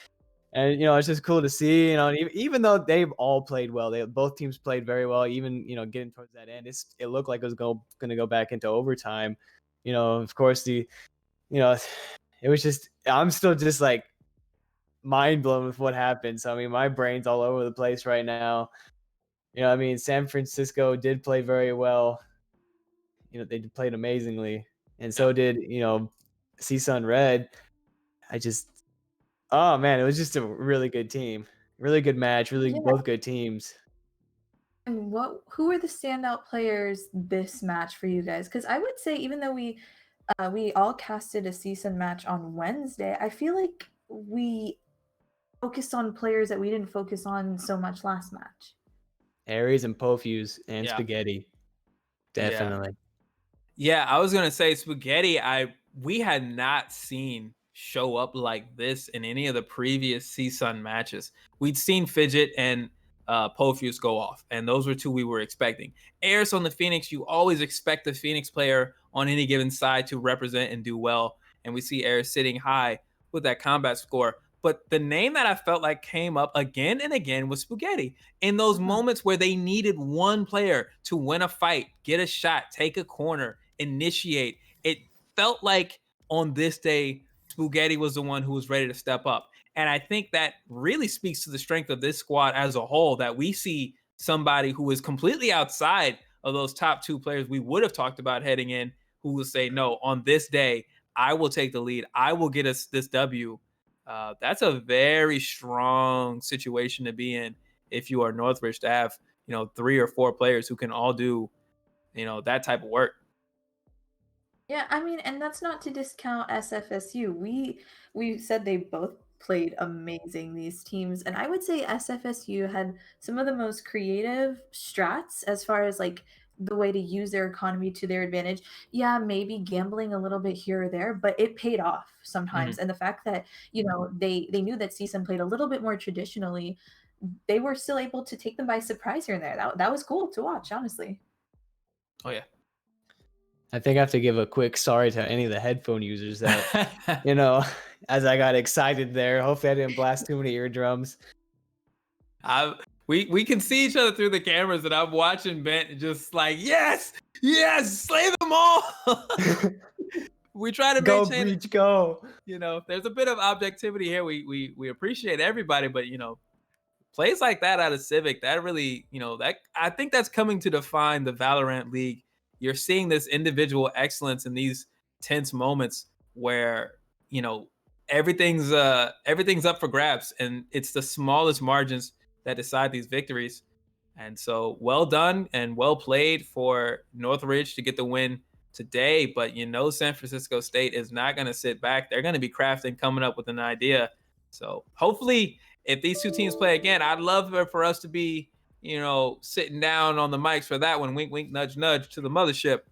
And it's just cool to see. Even though they've all played well, both teams played very well. Even getting towards that end, it looked like it was going to go back into overtime. Of course it was just I'm still just like mind blown with what happened. So I mean, my brain's all over the place right now. I mean, San Francisco did play very well. They played amazingly, and so did CSUN Red. Oh man, it was just a really good team, really good match, really Yeah. both good teams. And who are the standout players this match for you guys? Because I would say, even though we all casted a season match on Wednesday, I feel like we focused on players that we didn't focus on so much last match. Aries and Pofuse and Yeah. Spaghetti, Yeah. definitely. Yeah, I was gonna say Spaghetti. We had not seen show up like this in any of the previous CSUN matches. We'd seen Fidget and Pofuse go off, and those were two we were expecting. Eris on the Phoenix, you always expect the Phoenix player on any given side to represent and do well, and we see Eris sitting high with that combat score. But the name that I felt like came up again and again was Spaghetti. In those moments where they needed one player to win a fight, get a shot, take a corner, initiate, it felt like on this day, Spaghetti was the one who was ready to step up. And I think that really speaks to the strength of this squad as a whole, that we see somebody who is completely outside of those top two players we would have talked about heading in, who will say, no, on this day, I will take the lead. I will get us this W. That's a very strong situation to be in if you are Northridge, to have 3 or 4 players who can all do that type of work. Yeah, I mean, and that's not to discount SFSU. We said they both played amazing, these teams, and I would say SFSU had some of the most creative strats as far as like the way to use their economy to their advantage. Yeah, maybe gambling a little bit here or there, but it paid off sometimes. And the fact that, they knew that CSUN played a little bit more traditionally, they were still able to take them by surprise here and there. That was cool to watch, honestly. Oh yeah. I think I have to give a quick sorry to any of the headphone users that, as I got excited there. Hopefully I didn't blast too many eardrums. We can see each other through the cameras, and I'm watching Bent just like, yes, slay them all. We try to Go maintain, Breach, go. There's a bit of objectivity here. We appreciate everybody, but plays like that out of Civic, that really, that I think that's coming to define the Valorant League. You're seeing this individual excellence in these tense moments where, everything's up for grabs, and it's the smallest margins that decide these victories. And so well done and well played for Northridge to get the win today. But San Francisco State is not going to sit back. They're going to be crafting, coming up with an idea. So hopefully, if these two teams play again, I'd love for us to be, sitting down on the mics for that one. Wink, wink, nudge, nudge to the mothership.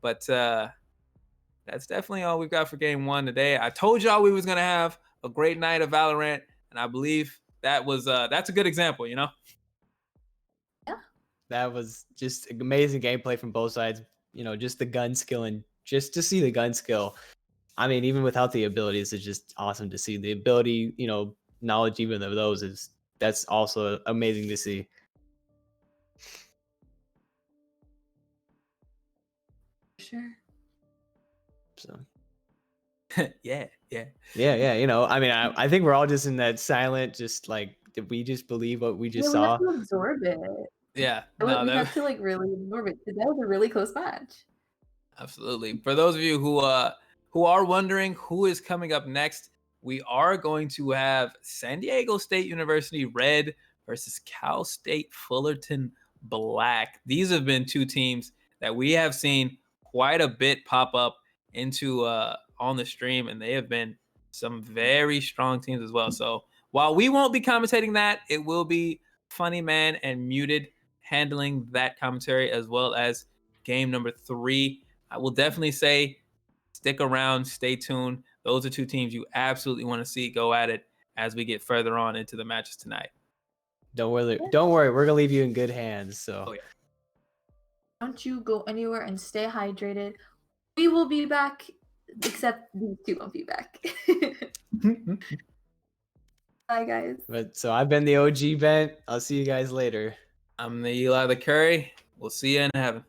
But that's definitely all we've got for game 1 today. I told y'all we was going to have a great night of Valorant, and I believe that's a good example, Yeah. That was just amazing gameplay from both sides. Just the gun skill, and just to see the gun skill. I mean, even without the abilities, it's just awesome to see the ability, knowledge, even of those that's also amazing to see. Sure. So yeah. I mean, I think we're all just in that silent, just like, did we just believe what we just We saw? have to absorb it. Yeah. We have to really absorb it. That was a really close match. Absolutely. For those of you who are wondering who is coming up next, we are going to have San Diego State University Red versus Cal State Fullerton Black. These have been two teams that we have seen quite a bit pop up into on the stream, and they have been some very strong teams as well. So while we won't be commentating that, it will be Funny Man and Muted handling that commentary, as well as game number 3. I will definitely say stick around, stay tuned. Those are two teams you absolutely want to see go at it as we get further on into the matches tonight. Don't worry, we're gonna leave you in good hands. So Oh, yeah. Don't you go anywhere and stay hydrated. We will be back, except these two won't be back. Bye, guys. But so I've been the OG Bent. I'll see you guys later. I'm the Eli the Curry. We'll see you in heaven.